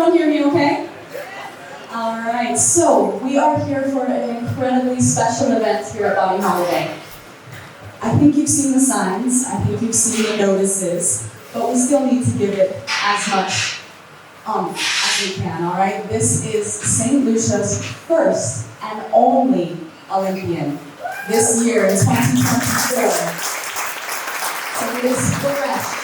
everyone hear me okay? Alright, so we are here for an incredibly special event here at BodyHoliday. I think you've seen the signs, I think you've seen the notices, but we still need to give it as much as we can, alright? This is St. Lucia's first and only Olympian this year in 2024. So it is fresh.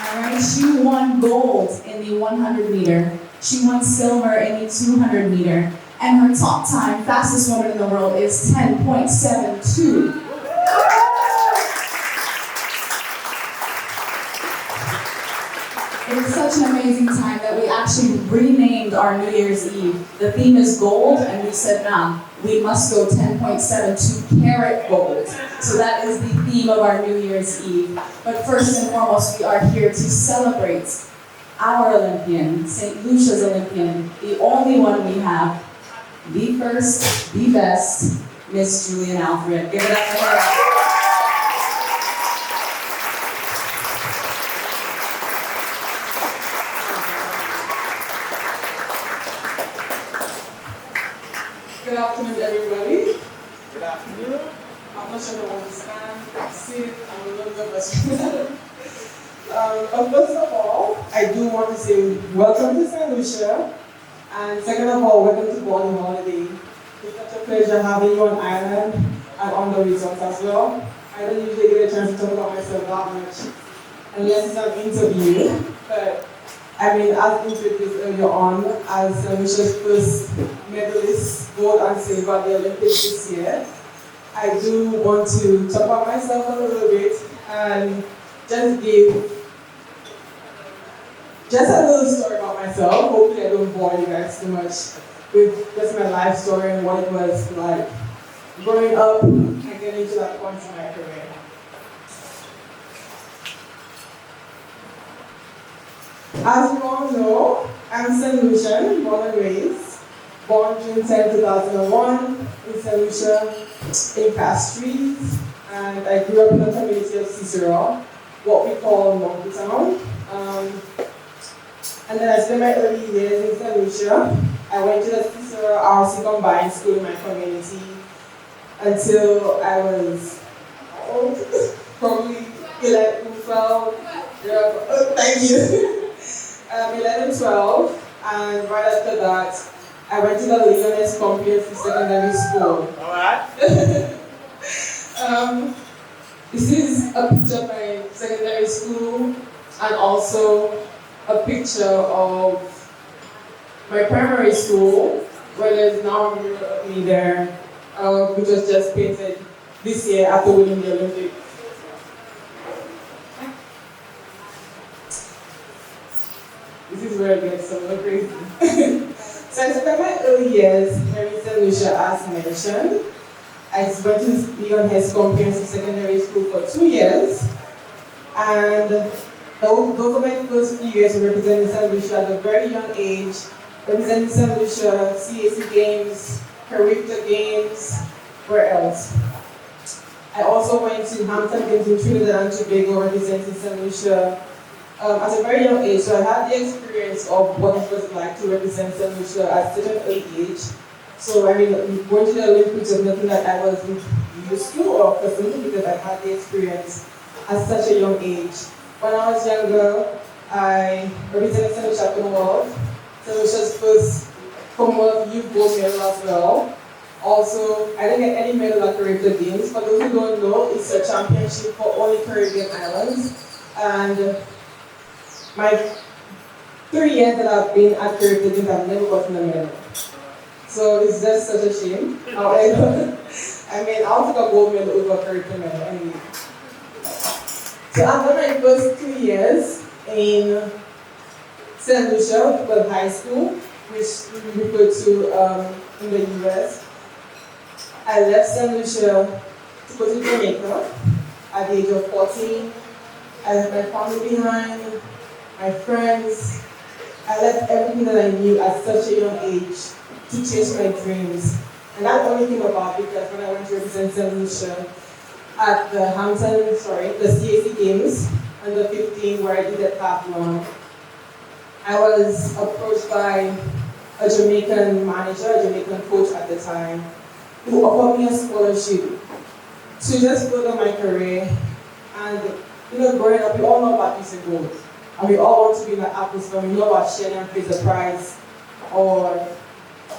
Alright, she won gold in the 100 meter. She won silver in the 200 meter. And her top time, fastest woman in the world, is 10.72. It's such an amazing time that we actually renamed our New Year's Eve. The theme is gold, and we said, nah, we must go 10.72 karat gold. So that is the theme of our New Year's Eve. But first and foremost, we are here to celebrate our Olympian, St. Lucia's Olympian, the only one we have, the first, the best, Miss Julien Alfred. Give it up for her. Good afternoon, everybody. Good afternoon. I'm not sure if I understand, sit, I'm a little bit frustrated. But first of all, I do want to say welcome to St. Lucia, and second of all, welcome to BodyHoliday. It's such a pleasure having you on island and on the resort as well. I don't usually get a chance to talk about myself that much, unless it's an interview. But I mean, as introduced earlier on, as St. Lucia's first medalist, gold and silver at the Olympics this year, I do want to talk about myself a little bit and just give a little story about myself. Hopefully I don't bore you guys too much with just my life story and what it was like growing up and getting to that point in my career. As you all know, I'm St. Lucian, born and raised. Born June 10, 2001 in St. Lucia in Castries. And I grew up in the community of Cicero, what we call Monkey Town. And then I spent my early years in St. Lucia. I went to the Cicero RC Combined School in my community until I was probably 11, 12. Thank you. 11, 12, and right after that, I went to the Leoness Comprehensive Secondary School. Alright. This is a picture of my secondary school, and also a picture of my primary school, where there's now a mural of me there, which was just painted this year after winning the Olympics. This is where it gets a little crazy. So I spent my early years here in St. Lucia, as mentioned. I went to Leoness Comprehensive Secondary School for 2 years. And those were my first few years representing St. Lucia at a very young age, representing St. Lucia, CAC Games, Caribbean Games, where else? I also went to Hampton Games in Trinidad and Tobago, representing St. Lucia at a very young age. So I had the experience of what it was like to represent St. Lucia at such an early age. So I mean, going to the Olympics was nothing that I wasn't used to or accustomed to, because I had the experience at such a young age. When I was younger, I represented St. Lucia at Commonwealth, St. Lucia's first Commonwealth Youth Gold medal as well. Also, I didn't get any medal at Caribbean Games. For those who don't know, it's a championship for only Caribbean islands. And my 3 years that I've been at Caribbean Games, I've never gotten a medal. So it's just such a shame. However, I mean, I'll take a gold medal over a Caribbean medal anyway. So after my first 2 years in St. Lucia, well, high school, which we refer to in the US, I left St. Lucia to go to Jamaica at the age of 14. I left my family behind, my friends. I left everything that I knew at such a young age to chase my dreams. And that only came about because when I went to represent St. Lucia at the the CAC Games under 15, where I did a decathlon, I was approached by a Jamaican manager, a Jamaican coach at the time, who offered me a scholarship to just further my career. And growing up, we all know about peace and growth. And we all want to be in that atmosphere. We know about Shelley and Fraser Price or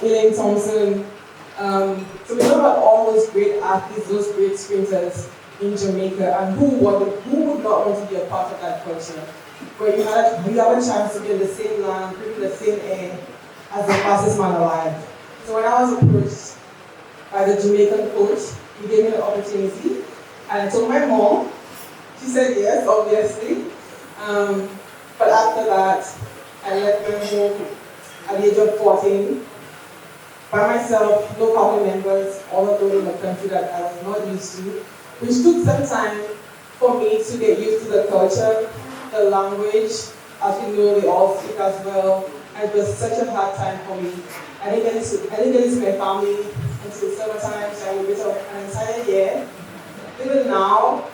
Elaine Thompson. So we know about all those great athletes, those great sprinters in Jamaica, and who would not want to be a part of that culture? Where you have a chance to be in the same land, breathe the same air as the fastest man alive. So when I was approached by the Jamaican coach, he gave me the opportunity, and I told my mom. She said yes, obviously. But after that, I left my home at the age of 14 by myself, no family members, all alone in a country that I was not used to, which took some time for me to get used to the culture, the language. As we know, they all speak as well, and it was such a hard time for me. I didn't get to see my family until summertime, so I would wait an entire year. Even now,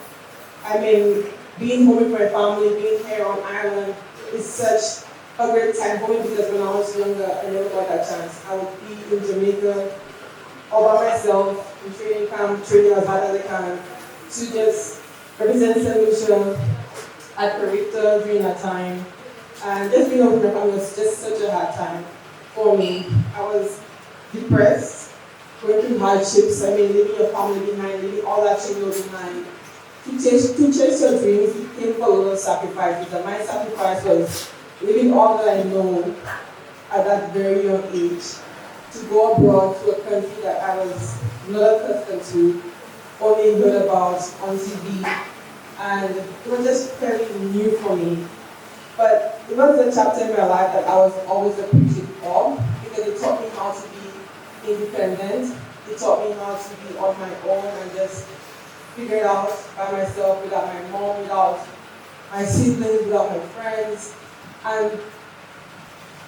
I mean, being home with my family, being here on Ireland is such a great time for me because when I was younger, I never got that chance. I would be in Jamaica all by myself, in training camp, training as hard as I can, to just represent St. Lucia at Carita during that time. And just being with my family was just such a hard time for me. I was depressed, going through hardships, leaving your family behind, leaving all that you know behind. To chase your dreams, it came for a lot of sacrifices. And my sacrifice was leaving all that I know at that very young age to go abroad to a country that I was not accustomed to, only heard about on TV. And it was just very new for me. But it was a chapter in my life that I was always appreciative of because it taught me how to be independent. It taught me how to be on my own and just figure it out by myself, without my mom, without my siblings, without my friends. And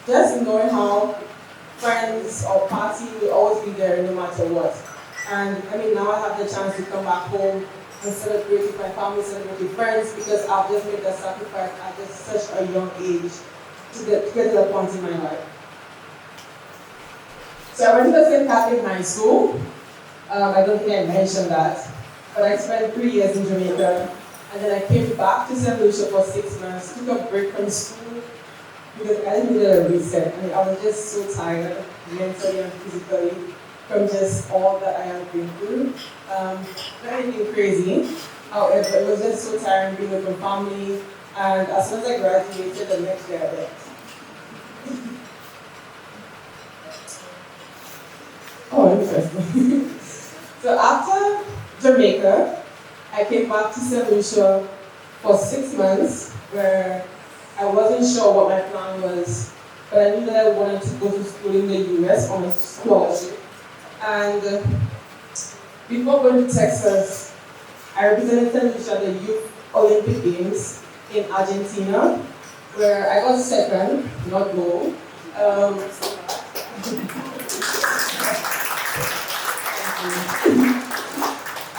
just knowing how friends or party will always be there no matter what. And now I have the chance to come back home and celebrate with my family, celebrate with friends, because I've just made that sacrifice at just such a young age to get to that point in my life. So I went to the St. Catholic High School. I don't think I mentioned that. But I spent 3 years in Jamaica, and then I came back to St. Lucia for 6 months, took a break from school, because I needed a reset. I was just so tired, mentally and physically, from just all that I had been through. Not anything crazy, however, it was just so tiring being with my family, and as soon as I graduated, the next day I left. Oh, interesting. So after Jamaica, I came back to St. Lucia for 6 months, where I wasn't sure what my plan was, but I knew that I wanted to go to school in the US on a scholarship. And before going to Texas, I represented St. Lucia at the Youth Olympic Games in Argentina, where I got second, not gold.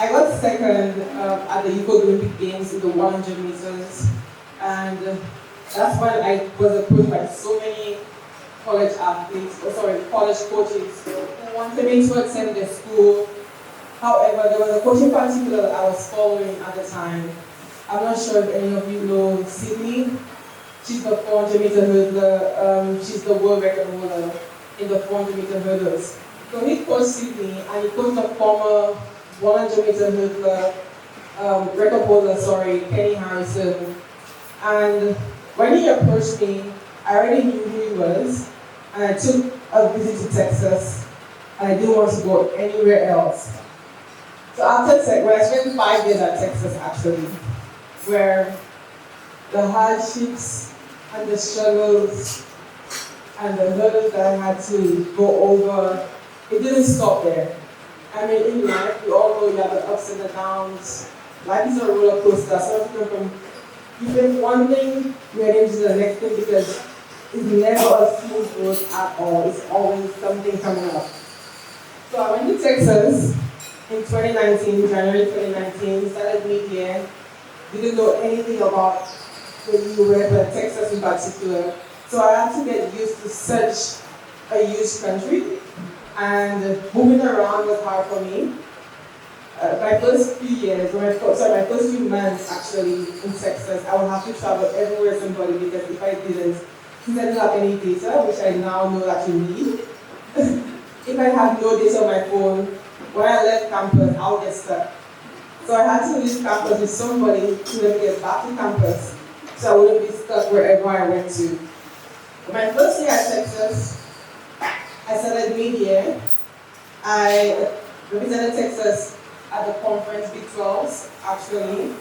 I got second at the Youth Olympic Games in the 100 meters, and that's when I was approached by so many college college coaches who wanted me to attend their school. However, there was a coach in particular that I was following at the time. I'm not sure if any of you know Sydney. She's the 400 meter hurdler. She's the world record holder in the 400 meter hurdles. So he coached Sydney, and he coached the former 100 meter hurdler, record holder, Kenny Harrison. And when he approached me, I already knew who he was, and I took a visit to Texas, and I didn't want to go anywhere else. So after when I spent 5 years at Texas actually, where the hardships and the struggles and the hurdles that I had to go over, it didn't stop there. In life, we all know you have the ups and the downs. Life is a roller coaster. So you think one thing, you head into the next thing, because it's never a smooth road at all. It's always something coming up. So I went to Texas in 2019, January 2019, started mid-year, didn't know anything about the US, but Texas in particular. So I had to get used to such a huge country, and moving around was hard for me. My first few years, my first few months actually in Texas, I would have to travel everywhere somebody because if I didn't, since I didn't have any data, which I now know that you need, if I have no data on my phone, when I left campus, I'll get stuck. So I had to leave campus with somebody to let me get back to campus, so I wouldn't be stuck wherever I went to. My first year at Texas, I started mid-year. I represented Texas at the conference Big 12s, actually,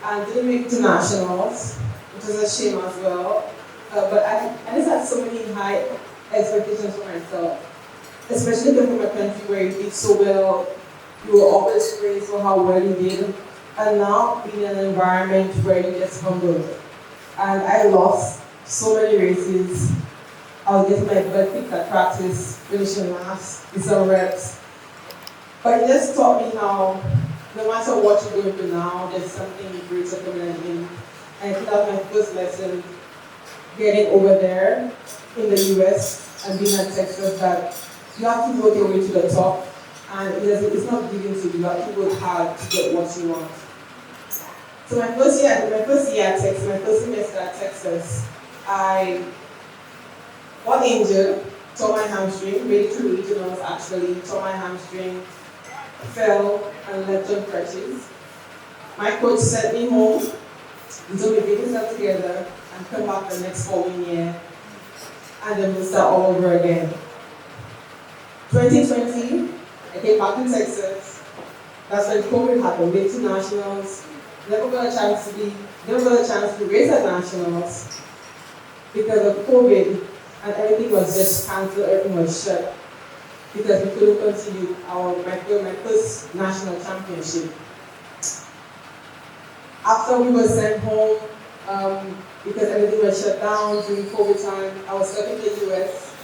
and didn't make it to nationals, which was a shame as well. But I just had so many high expectations for myself, especially coming from a country where you did so well. You were always praised for how well you did, and now being in an environment where you get humbled. And I lost so many races. I was getting my butt kicked at practice, finishing last in some reps. But it just taught me how, no matter what you're going through now, there's something greater coming in. And I think that was my first lesson, getting over there in the US and being at Texas, that you have to work your way to the top. And it's not given to you, you have to work hard to get what you want. So my first year at Texas, my first semester at Texas, I got injured, tore my hamstring, made it to regionals actually, tore my hamstring, fell and left on crutches. My coach sent me home, he told me to get yourself together and come back the next following year, and then we'll start all over again. 2020, I came back to Texas. That's when COVID happened, made to nationals. Never got a chance to race at nationals because of COVID, and everything was just cancelled, everything was shut because we couldn't continue my first national championship. After we were sent home, because everything was shut down during COVID time, I was stuck in the US.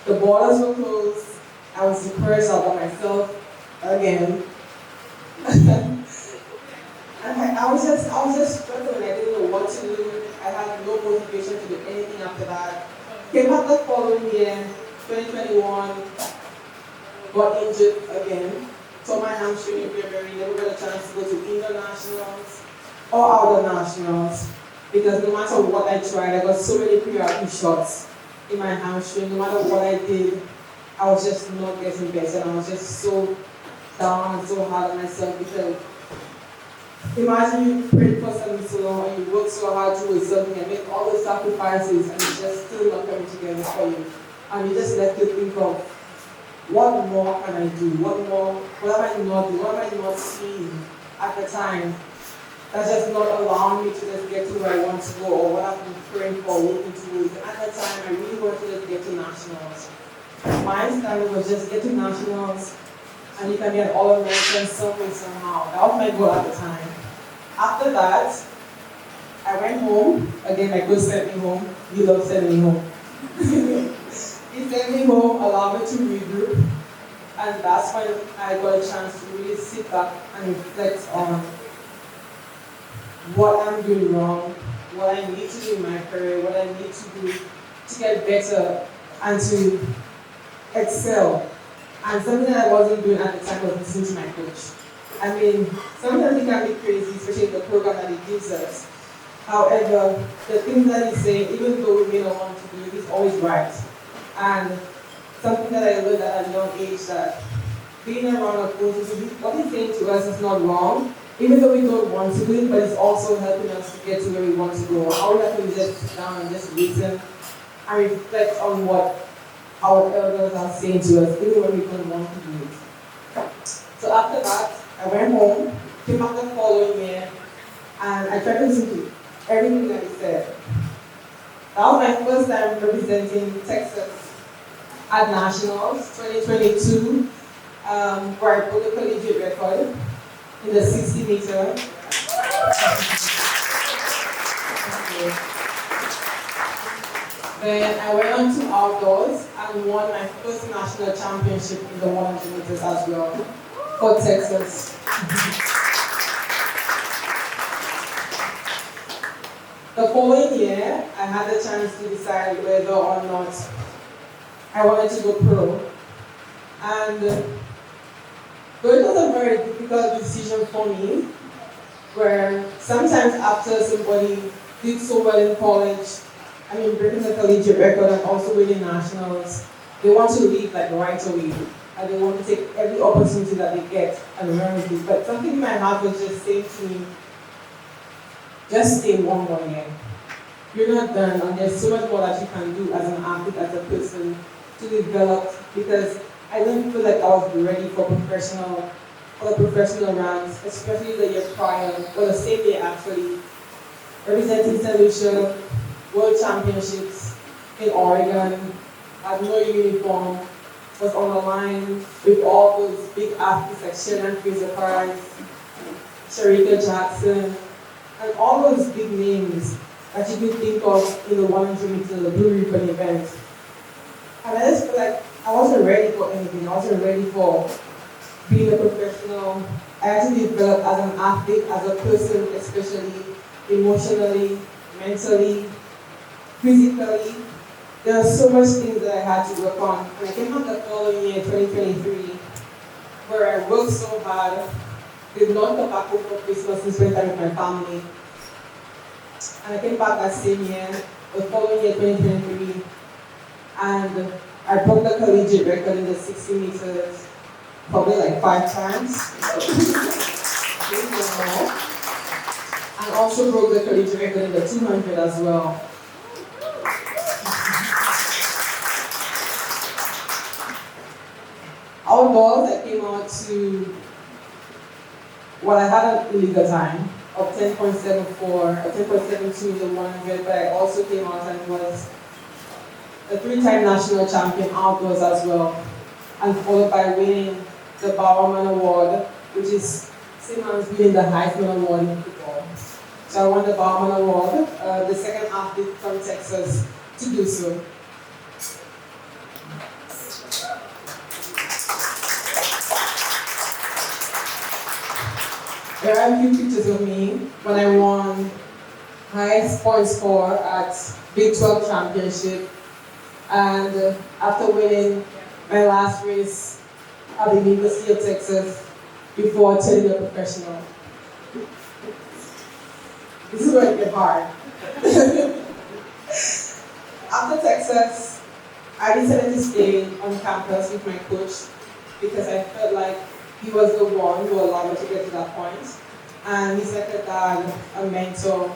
The borders were closed. I was depressed all by myself again. And I was just struggling. I didn't know what to do. I had no motivation to do anything after that. Came back the following year, 2021, got injured again. Tore my hamstring in February, never got a chance to go to internationals or outer nationals. Because no matter what I tried, I got so many priority shots in my hamstring. No matter what I did, I was just not getting better. And I was just so down and so hard on myself because imagine you prayed for something so long and you worked so hard towards something and make all those sacrifices and it's just still not coming together for you. And you just left to think of, what more can I do? What am I not doing? What am I not seeing at the time? That's just not allowing me to just get to where I want to go or what I've been praying for, working towards. And at that time, I really wanted to just get to nationals. My standard was just get to nationals and you can be an All-American some way, somehow. That was my goal at the time. After that, I went home. Again, my coach sent me home. You love sending me home. He sent me home, allowed me to regroup. And that's when I got a chance to really sit back and reflect on what I'm doing wrong, what I need to do in my career, what I need to do to get better and to excel. And something that I wasn't doing at the time was listening to my coach. I mean, sometimes it can be crazy, especially in the program that he gives us. However, the things that he's saying, even though we may not want to do it, he's always right. And something that I learned at a young age, that being around a coach, what he's saying to us is not wrong, even though we don't want to do it, but it's also helping us to get to where we want to go. All we have to do is just sit down and just listen and reflect on what our elders are saying to us, even when we don't want to do it. So after that, I went home, came back the following year, and I tried to listen to everything that he said. That was my first time representing Texas at Nationals 2022, where I broke the collegiate record in the 60 meter. Then I went on to outdoors and won my first national championship in the 100 meters as well for Texas. The following year, I had the chance to decide whether or not I wanted to go pro. And though it was a very difficult decision for me, where sometimes after somebody did so well in college, breaking the collegiate record and also winning nationals, they want to leave like right away. And they want to take every opportunity that they get and learn with it. But something in my heart was just saying to me, just stay one more year. You're not done, and there's so much more that you can do as an athlete, as a person, to develop, because I didn't feel like I was ready for the professional ranks, especially the year prior, or the same year actually, representing St. Lucia, World Championships in Oregon, had no uniform, was on the line with all those big athletes like Shannon Fraser-Price, Sharika Jackson, and all those big names that you could think of in the 100 meter, the Blue Ribbon event. And I just feel like I wasn't ready for anything. I wasn't ready for being a professional. I had to develop as an athlete, as a person, especially emotionally, mentally, physically. There are so much things that I had to work on. And I came out the following year, 2023, where I worked so hard, did not come back home for Christmas and spend time with my family. And I came back that same year, the following year, 2023, and I broke the collegiate record in the 60 meters, probably like 5 times. And also broke the collegiate record in the 200 as well. Outdoors, I came out to what I had an illegal time of 10.74 or 10.72 in the 100, but I also came out and was a 3-time national champion outdoors as well, and followed by winning the Bowerman Award, which is same as winning the Heisman Award in football. So I won the Bowerman Award, the second athlete from Texas to do so. There are a few pictures of me when I won highest point score at Big 12 Championship, and after winning my last race at the University of Texas before turning a professional. This is where it gets hard. After Texas, I decided to stay on campus with my coach because I felt like he was the one who allowed me to get to that point. And he's like a dad, a mentor,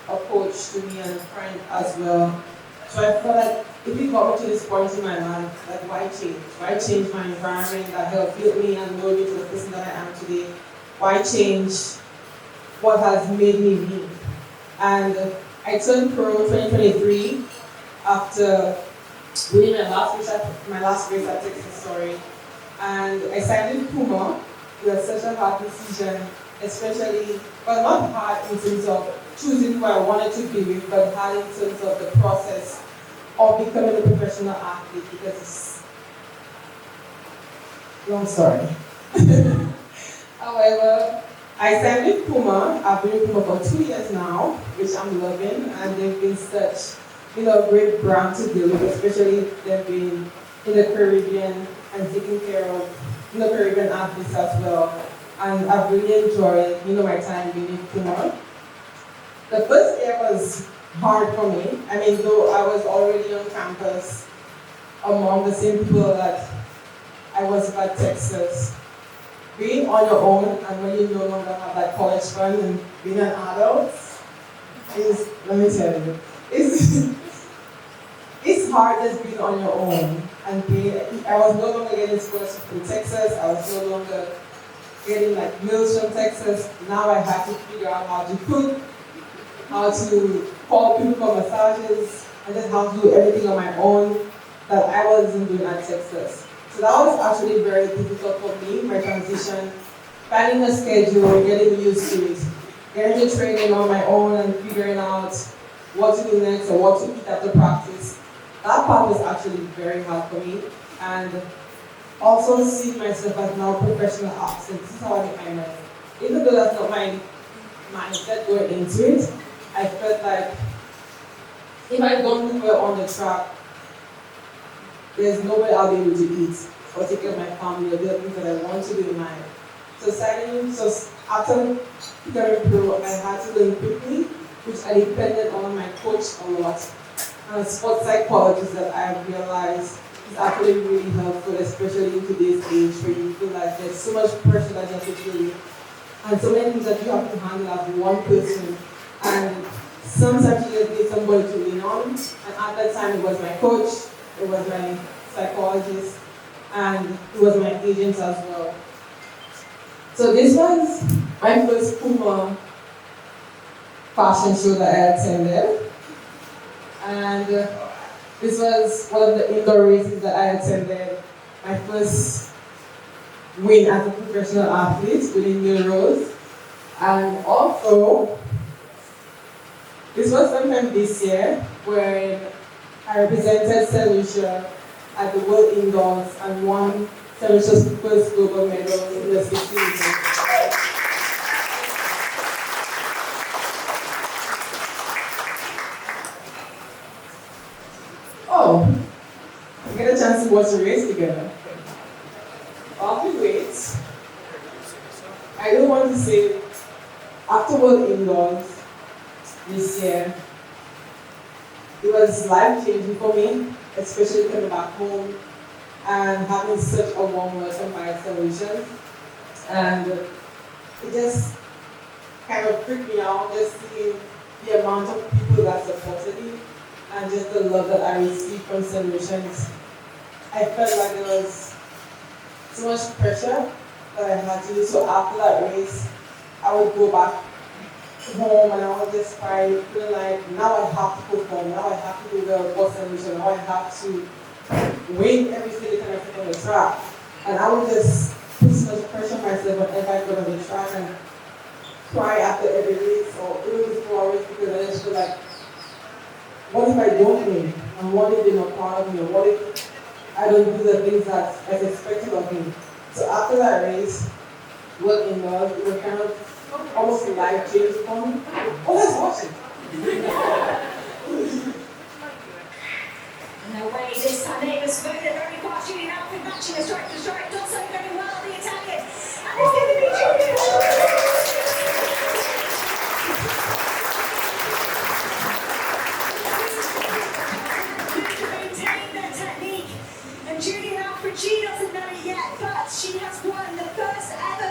a coach to me, and a friend as well. So I felt like if he got me to this point in my life, like why change? Why change my environment that helped build me and mold me to the person that I am today? Why change what has made me me? And I turned pro 2023 after winning my last race at Texas, sorry. And I signed with Puma. It was such a hard decision, especially, well, not hard in terms of choosing who I wanted to be with, but hard in terms of the process of becoming a professional athlete, because it's a long story. However, I signed with Puma. I've been with Puma for 2 years now, which I'm loving, and they've been such, great brand to deal with, especially they've been in the Caribbean and taking care of Caribbean athletes as well. And I've really enjoyed, my time being with Puma. The first year was hard for me. Though I was already on campus among the same people that I was at Texas, being on your own and when you no longer have that college fund and being an adult is, let me tell you, it's hard just being on your own. And I was no longer getting scholarships from Texas. I was no longer getting meals from Texas. Now I have to figure out how to cook, how to call people for massages, and then how to do everything on my own that I wasn't doing at Texas. So that was actually very difficult for me, my transition, finding a schedule, getting used to it, getting the training on my own and figuring out what to do next or what to eat after practice. That part was actually very hard for me, and also seeing myself as now a professional athlete. This is how I make my money. Even though that's not my mindset going into it, I felt like if I don't do well on the track, there's nobody I'll be able to eat or take care of my family or do the things that I want to do in life. So after becoming pro, I had to learn quickly, which I depended on my coach a lot. And a sports psychologist that I realized is actually really helpful, especially in today's age where you feel like there's so much pressure that you have to deal with. And so many things that you have to handle as one person. And sometimes you just need somebody to lean on. And at that time, it was my coach, it was my psychologist, and it was my agent as well. So this was my first Puma fashion show that I attended. And this was one of the indoor races that I attended. My first win as a professional athlete within Euros. And also, this was sometime this year when I represented St. Lucia at the World Indoors and won St. Lucia's first global medal in the 60 meters. Oh, we get a chance to watch the race together. While we wait, I don't want to say, after World Indoors this year, it was life-changing for me, especially coming back home and having such a warm welcome by St. Lucians. And it just kind of freaked me out, just seeing the amount of people that supported me and just the love that I received from St. Lucians. I felt like there was so much pressure that I had to do. So after that race, I would go back home and I would just cry, feeling like now I have to perform, now I have to do well for St. Lucia, now I have to win every single time I put on the track. And I would just put so much pressure on myself whenever I got on the track and cry after every race or even before a race because I just feel like, what if I don't win? And what if they're not proud of me? Or what if I don't do the things that's expected of me? So after that race, World Indoors, it was kind of almost life changing for me. Oh, let's watch it. No way, this time it was smooth and very fast. Julien Alfred matching a strike to strike, not so very well, the Italian. And it's going to be Julien Alfred. To maintain their technique. And Julien Alfred, she doesn't know it yet, but she has won the first ever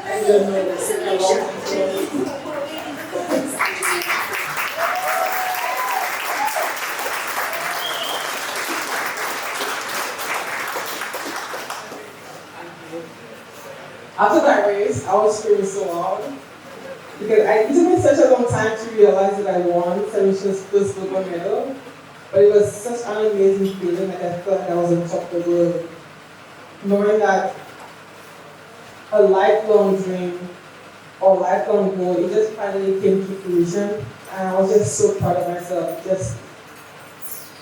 medal solution to equal world-leading performance. After that race, I was screaming so loud because it took me such a long time to realize that I won St. Lucia's first global medal, but it was such an amazing feeling that I felt like I was on top of the world. Knowing that a lifelong dream or lifelong goal, it just finally came to fruition, and I was just so proud of myself, just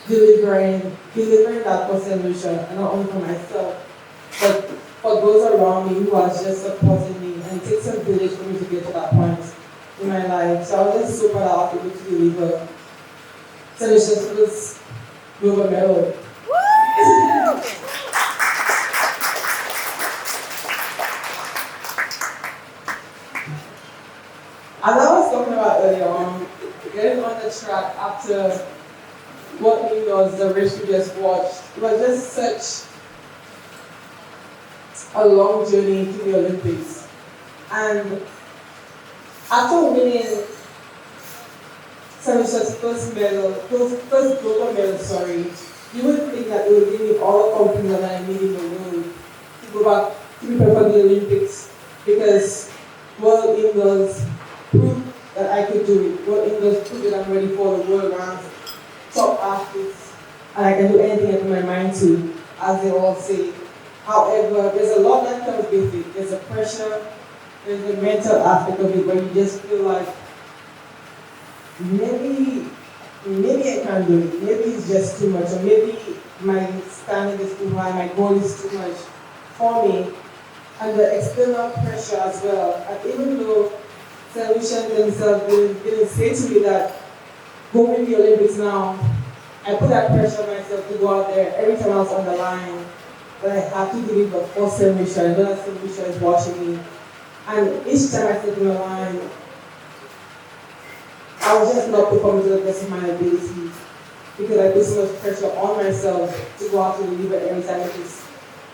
delivering that for St. Lucia, and not only for myself, but for those around me who are just supporting me, and it takes a village for me to get to that point in my life. So I was just so proud that I was able to deliver St. Lucia's first global medal. As I was talking about earlier on, getting on the track after what was the race we just watched, it was just such a long journey to the Olympics. And after winning St. Lucia's first global medal, you would think that it would give me all the confidence that I need in the world to go back to prepare for the Olympics, because World Indoors proved that I could do it. World Indoors proved that I'm ready for the world rounds, top athletes, and I can do anything I put my mind to, as they all say. However, there's a lot that comes with it. There's a pressure, there's the mental aspect of it, where you just feel like, maybe I can't do it. Maybe it's just too much, or maybe my standard is too high, my goal is too much for me. And the external pressure as well. And even though St. Lucians themselves didn't say to me that go win the Olympics now, I put that pressure on myself to go out there every time I was on the line. That I have to deliver for St. Lucia. I know that St. Lucia is watching me. And each time I step in the line, I was just not performing to the best of my ability because I put so much pressure on myself to go out to deliver every time, which is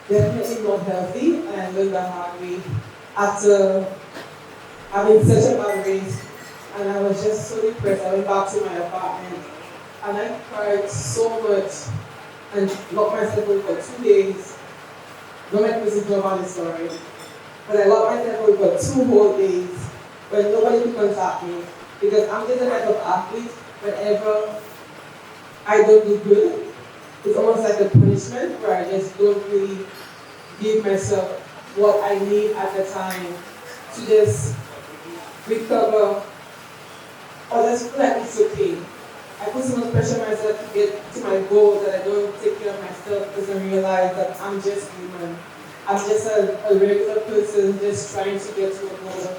definitely not healthy. And I learned that hard way after having such a bad race. And I was just so depressed. I went back to my apartment and I cried so much and locked myself away for 2 days. Don't make me know about this story. But I locked myself away for 2 whole days when nobody could contact me. Because I'm just the type of athlete, whenever I don't do good, it's almost like a punishment where I just don't really give myself what I need at the time to just recover or just feel like it's okay. I put so much pressure on myself to get to my goal that I don't take care of myself because I realize that I'm just human. I'm just a regular person just trying to get to a goal.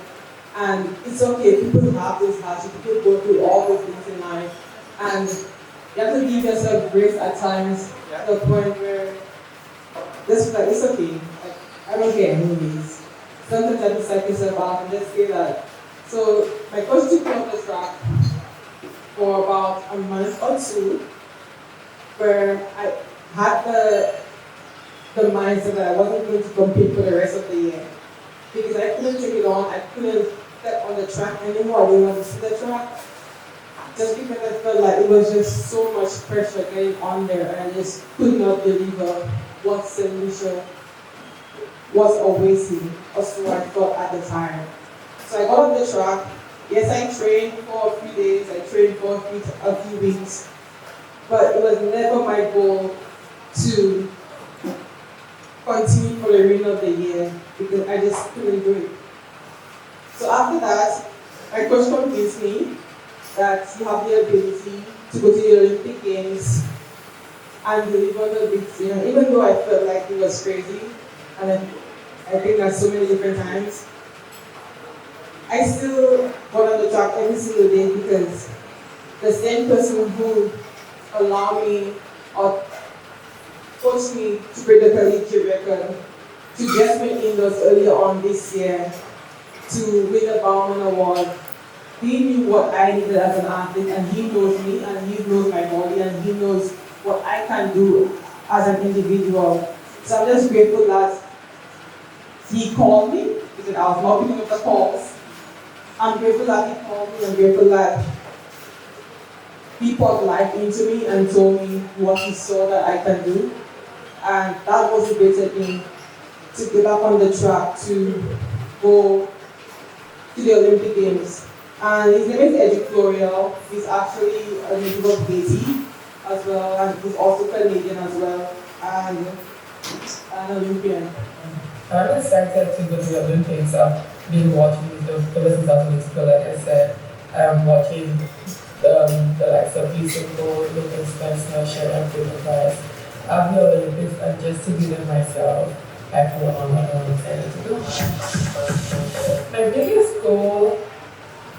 And it's okay, people have those hardships, people go through all those things in life. And you have to give yourself grace at times to the point where just like, it's okay. Like, I'm okay anyways. Sometimes I just psych yourself out and just say that. So my coach took me off the track for about a month or two, where I had the mindset that I wasn't going to compete for the rest of the year. Because I couldn't take it on, I couldn't step on the track anymore, I didn't want to see the track. Just because I felt like it was just so much pressure getting on there and I just could not deliver what St. Lucia was awaiting, or so I thought at the time. So I got on the track. Yes, I trained for a few days, I trained for a few weeks, but it was never my goal to continue for the remainder of the year because I just couldn't do it. So after that, my coach convinced me that you have the ability to go to the Olympic Games and deliver the big thing. Even though I felt like it was crazy, and I think that so many different times, I still got on the track every single day because the same person who allowed me or coached me to break the collegiate record, to get me indoors earlier on this year, to win the Bauman Award. He knew what I needed as an athlete, and he knows me, and he knows my body, and he knows what I can do as an individual. So I'm just grateful that he called me, because I was not picking up the calls. I'm grateful that he called me, I'm grateful that he poured life into me and told me what he saw that I can do. And that motivated me to get back on the track to go to the Olympic Games. And his name is Edric Florial. He's actually a native of Haiti as well, and he's also Canadian as well, and an Olympian. I'm excited to go to the Olympics. I've been watching the ever since I was little, like I said. I'm watching the likes of Usain Bolt, Lucas Spencer, Sharon Price. I've been the Olympics, and just to be there myself, I feel honored and excited to go. My biggest goal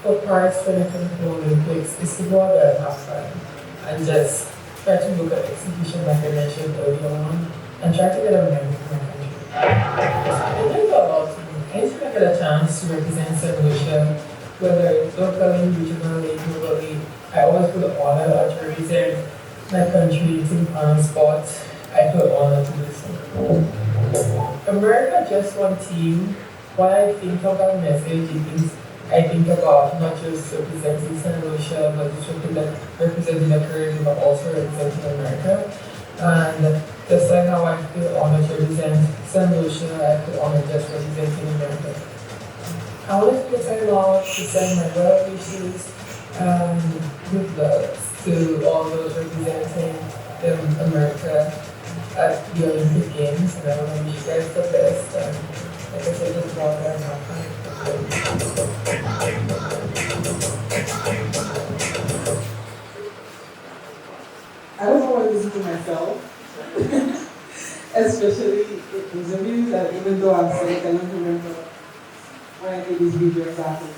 for Paris 2024 Olympics is to go out there and have fun and just try to look at execution like I mentioned earlier on and try to get a medal for my country. It means a lot to me. Anytime I get a chance to represent St. Lucia, whether it's locally, regionally, globally, I always feel honored to represent my country on sport. I feel honored to do so. America just one team. When I think of that message, I think about not just representing St. Lucia, but just representing the Caribbean, but also representing America. And just like how I feel honored to represent St. Lucia, I feel honored just representing America. I want to take time out to send my well wishes and good luck to all those representing America at the Olympic Games. And I want to wish you guys the best. And like I said, just go out there and have fun. I don't know what to listen to myself, especially in interviews, and even though I'm sick, I don't remember when I did this video exactly.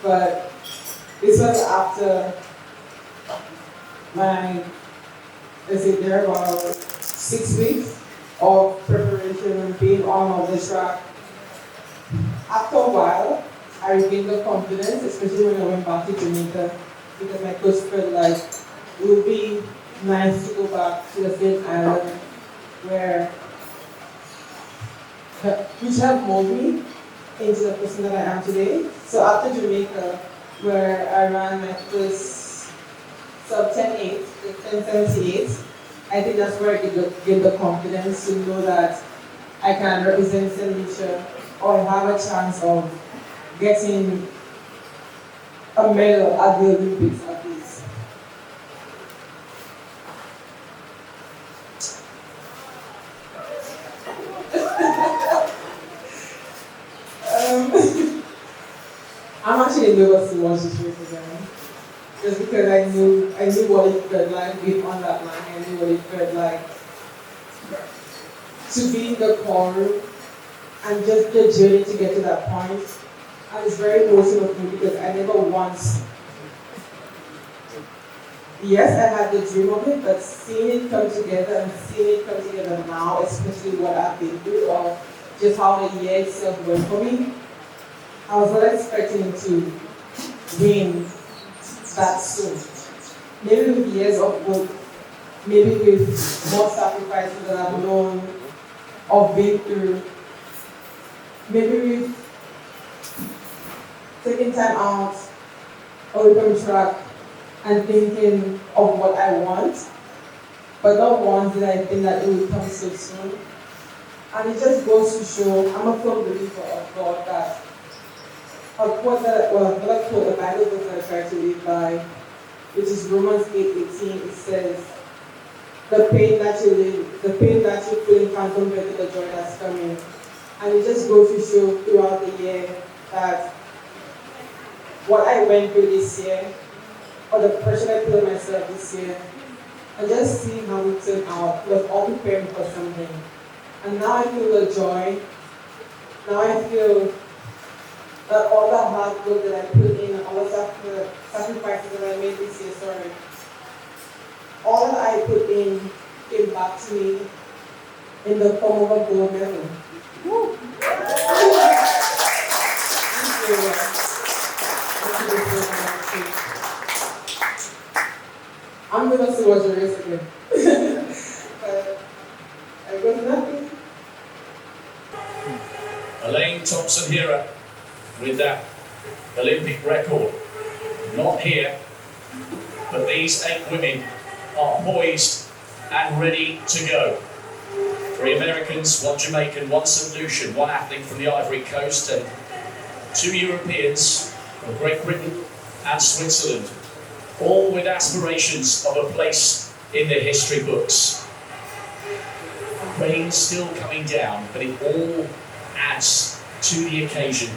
But this was after my let's say there about 6 weeks of preparation and being on the track. After a while, I regained the confidence, especially when I went back to Jamaica, because my coach felt like it would be nice to go back to the same island where which have molded me into the person that I am today. So after Jamaica, where I ran my first sub 10.8, 10.78, I think that's where I get the confidence to know that I can represent St. Lucia or have a chance of getting a medal at the Olympics at least. I'm actually nervous to watch this race again. Just because I knew what it felt like being on that line. I knew what it felt like to be in the core and just the journey to get to that point. And it's very emotional for me because I never once, yes, I had the dream of it, but seeing it come together and seeing it come together now, especially what I've been through or just how the year itself went for me, I was not expecting to win that soon. Maybe with years of work, maybe with more sacrifices that I've known or been through, maybe with taking time out away from track and thinking of what I want, but not once did I think that it would come so soon. And it just goes to show, I'm a firm believer of God that another quote, a Bible verse that I try to live by, which is Romans 8:18. It says, the pain that you feel can't compare to the joy that's coming. And it just goes to show throughout the year that what I went through this year, or the pressure I put on myself this year, and just seeing how it turned out was all preparing for something. And now I feel the joy. Now I feel that all the hard work that I put in, all the sacrifices that I made this year, all that I put in came back to me in the form of a gold medal. Woo. I'm going to watch the race again. But I got nothing. Elaine Thompson-Hera with that Olympic record. Not here, but these 8 women are poised and ready to go. 3 Americans, 1 Jamaican, 1 St. Lucian, 1 athlete from the Ivory Coast, and 2 Europeans from Great Britain and Switzerland, all with aspirations of a place in the history books. Rain still coming down, but it all adds to the occasion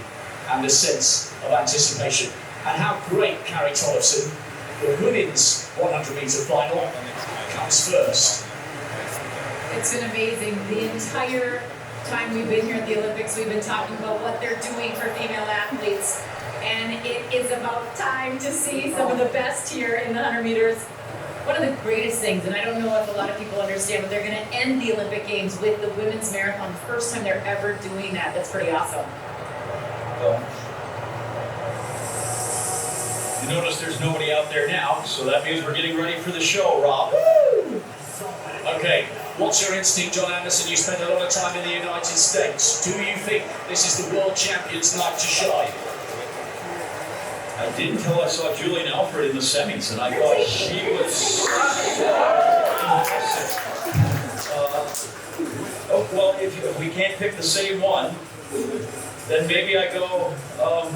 and the sense of anticipation. And how great Carrie Tollefson, the women's 100-metre final, comes first. It's been amazing. The entire time we've been here at the Olympics, we've been talking about what they're doing for female athletes. And it is about time to see some of the best here in the 100 meters. One of the greatest things, and I don't know if a lot of people understand, but they're going to end the Olympic Games with the women's marathon. First time they're ever doing that. That's pretty awesome. You notice there's nobody out there now, so that means we're getting ready for the show, Rob. Woo! Okay, what's your instinct, John Anderson? You spend a lot of time in the United States. Do you think this is the world champion's night to shine? I did until I saw Julien Alfred in the semis, and I thought she was so impressive. Well, if we can't pick the same one, then maybe I go. I'll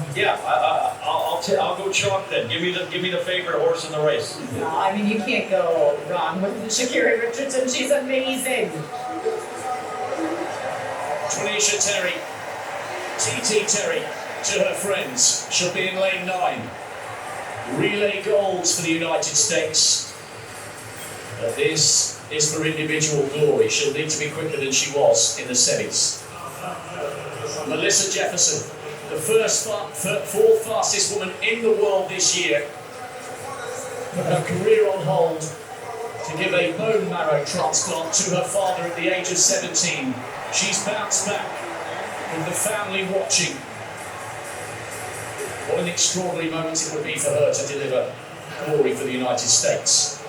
go chalk then. Give me the favorite horse in the race. No, I mean, you can't go wrong with Sha'Carri Richardson. She's amazing. Tanisha Terry, TT Terry, to her friends. She'll be in lane 9. Relay golds for the United States. But this is for individual glory. She'll need to be quicker than she was in the semis. Melissa Jefferson, the fourth fastest woman in the world this year. Put her career on hold to give a bone marrow transplant to her father at the age of 17. She's bounced back with the family watching. What an extraordinary moment it would be for her to deliver glory for the United States.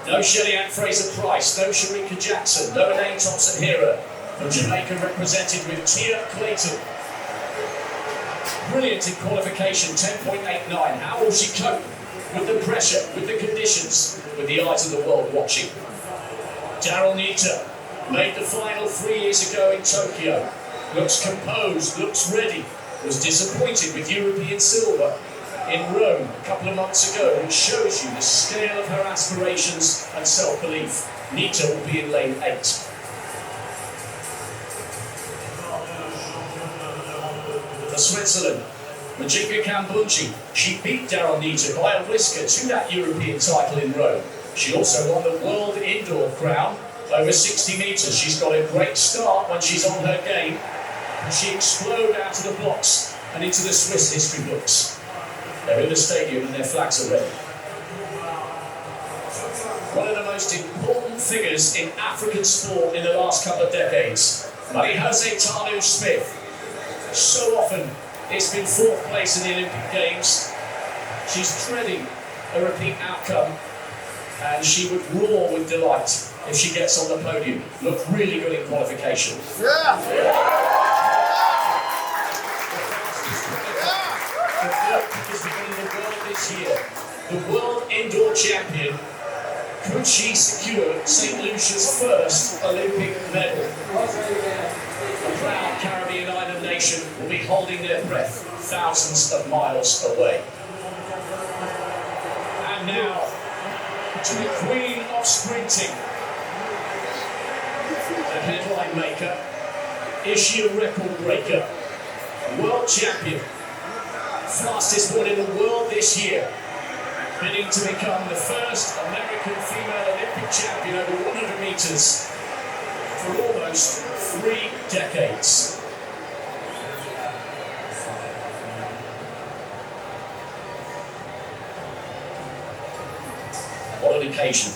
No Shelley-Ann Fraser-Price, no Sharika Jackson, no Elaine Thompson-Hera. From Jamaica represented with Tia Clayton. Brilliant in qualification, 10.89. How will she cope with the pressure, with the conditions, with the eyes of the world watching? Daryl Nita made the final 3 years ago in Tokyo. Looks composed, looks ready. Was disappointed with European silver in Rome a couple of months ago, which shows you the scale of her aspirations and self-belief. Nita will be in lane 8. For Switzerland, Majinga Kambunji, she beat Daryl Nita by a whisker to that European title in Rome. She also won the World Indoor Crown over 60 metres. She's got a great start when she's on her game. And she exploded out of the blocks and into the Swiss history books. They're in the stadium and their flags are ready. One of the most important figures in African sport in the last couple of decades, Marie-José Tanu-Smith. So often it's been 4th place in the Olympic Games. She's dreading a repeat outcome, and she would roar with delight if she gets on the podium. Looked really good in qualification. Is winning the world this year. The world indoor champion. Could she secure St. Lucia's first Olympic medal? A proud Caribbean island nation will be holding their breath thousands of miles away. And now to the queen of sprinting. The headline maker. Is she a record breaker? World champion. Fastest woman in the world this year, bidding to become the first American female Olympic champion over 100 metres for almost 3 decades. What an occasion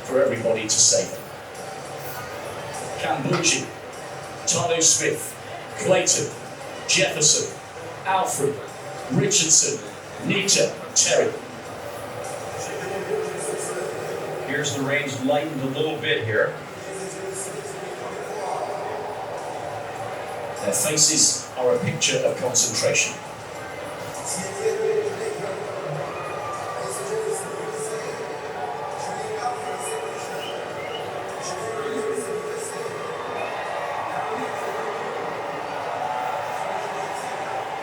for everybody to savour. Kambunji, Tanu-Smith, Clayton, Jefferson, Alfred, Richardson, Nita, Terry. Here's the reins lightened a little bit here. Their faces are a picture of concentration.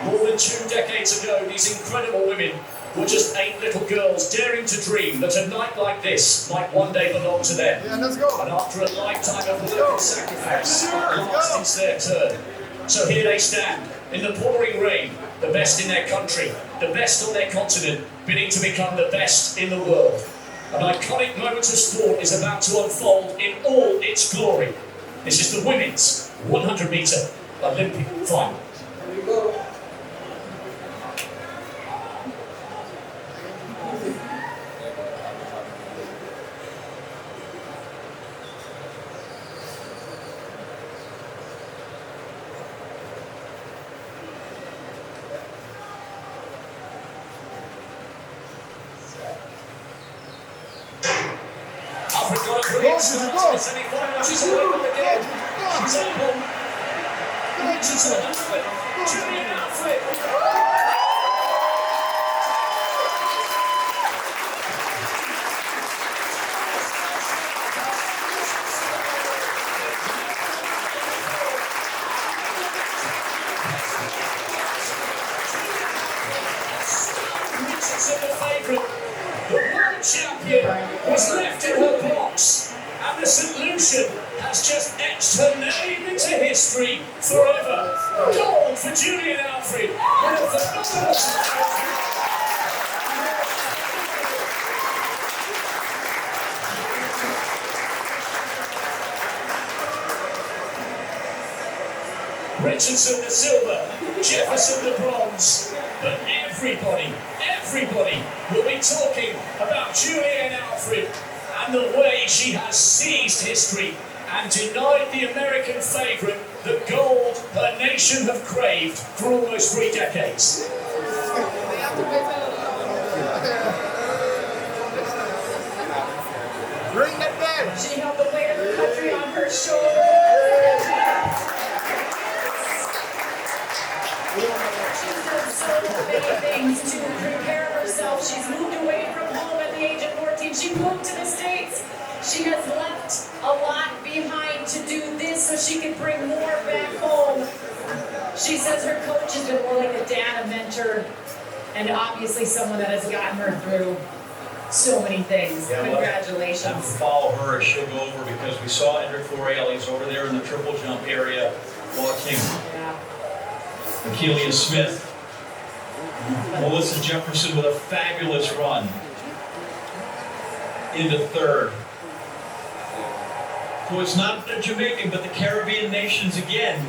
More than 2 decades ago, these incredible women were just 8 little girls daring to dream that a night like this might one day belong to them. Yeah, let's go. And after a lifetime of work and sacrifice, at last it's their turn. So here they stand, in the pouring rain, the best in their country, the best on their continent, bidding to become the best in the world. An iconic moment of sport is about to unfold in all its glory. This is the women's 100-metre Olympic final. Here we go. Alfred got a brilliant start. Semi-final. She's away from the game. She's up on Richardson. Alfred. Julien Alfred. Richardson, the favourite. The world champion was left in her box, and the St. Lucian has just etched her name into history forever. Gold for Julien Alfred with a phenomenal Richardson the silver, Jefferson the bronze. But everybody will be talking about Julien Alfred and the way she has seized history and denied the American favourite the gold her nation have craved for almost 3 decades. Bring it back. She held the weight of the country on her shoulders. She's done so many things to prepare herself. She's moved away from home at the age of 14. She moved to the States. She has left a lot behind to do this so she can bring more back home. She says her coach has been more like a dad, a mentor, and obviously someone that has gotten her through so many things. Yeah, well, Congratulations. Have to follow her as she'll go over because we saw Hendrik Florial. He's over there in the triple jump area watching Yeah. Akeelia Smith. Melissa Jefferson with a fabulous run into third. So it's not the Jamaican, but the Caribbean nations again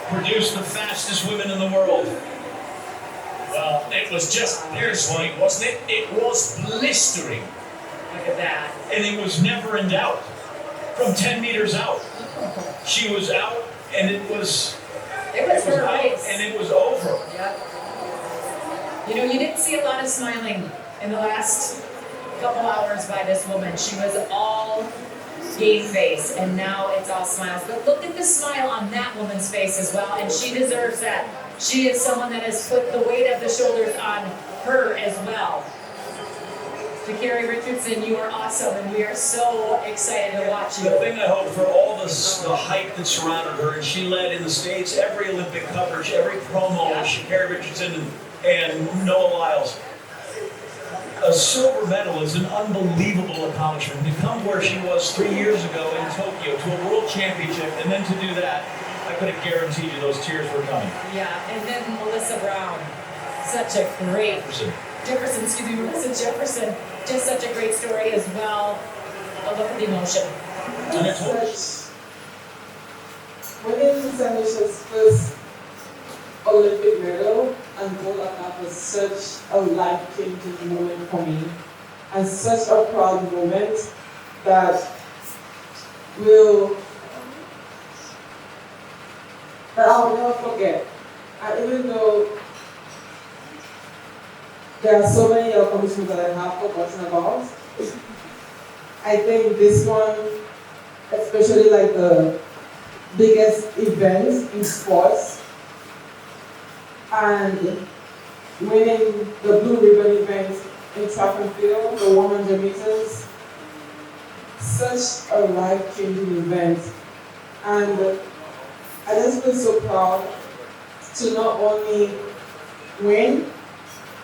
produced the fastest women in the world. Well, it was just piercing, wasn't it? It was blistering. Look at that. And it was never in doubt. From 10 meters out. She was out and it was her out race. and it was over. Yep. You know, you didn't see a lot of smiling in the last couple hours by this woman. She was all game face, and now it's all smiles. But look at the smile on that woman's face as well, and she deserves that. She is someone that has put the weight of the shoulders on her as well. Carrie Richardson, you are awesome, and we are so excited to watch you. The thing I hope for all the hype that surrounded her, and she led in the States every Olympic coverage, every promo, Carrie Richardson and Noah Lyles. A silver medal is an unbelievable accomplishment. To come where she was 3 years ago in Tokyo to a world championship, and then to do that, I could have guaranteed you those tears were coming. Yeah, and then Melissa Brown, such a great Melissa Jefferson, just such a great story as well. But look at the emotion. And it's winning Sanisha's first Olympic medal and gold at that was such a life-changing moment for me, and such a proud moment that I'll never forget. And even though there are so many accomplishments that I have forgotten about, I think this one, especially like the biggest event in sports, and winning the Blue Ribbon event in track and field, the 100 meters, such a life-changing event. And I just feel so proud to not only win,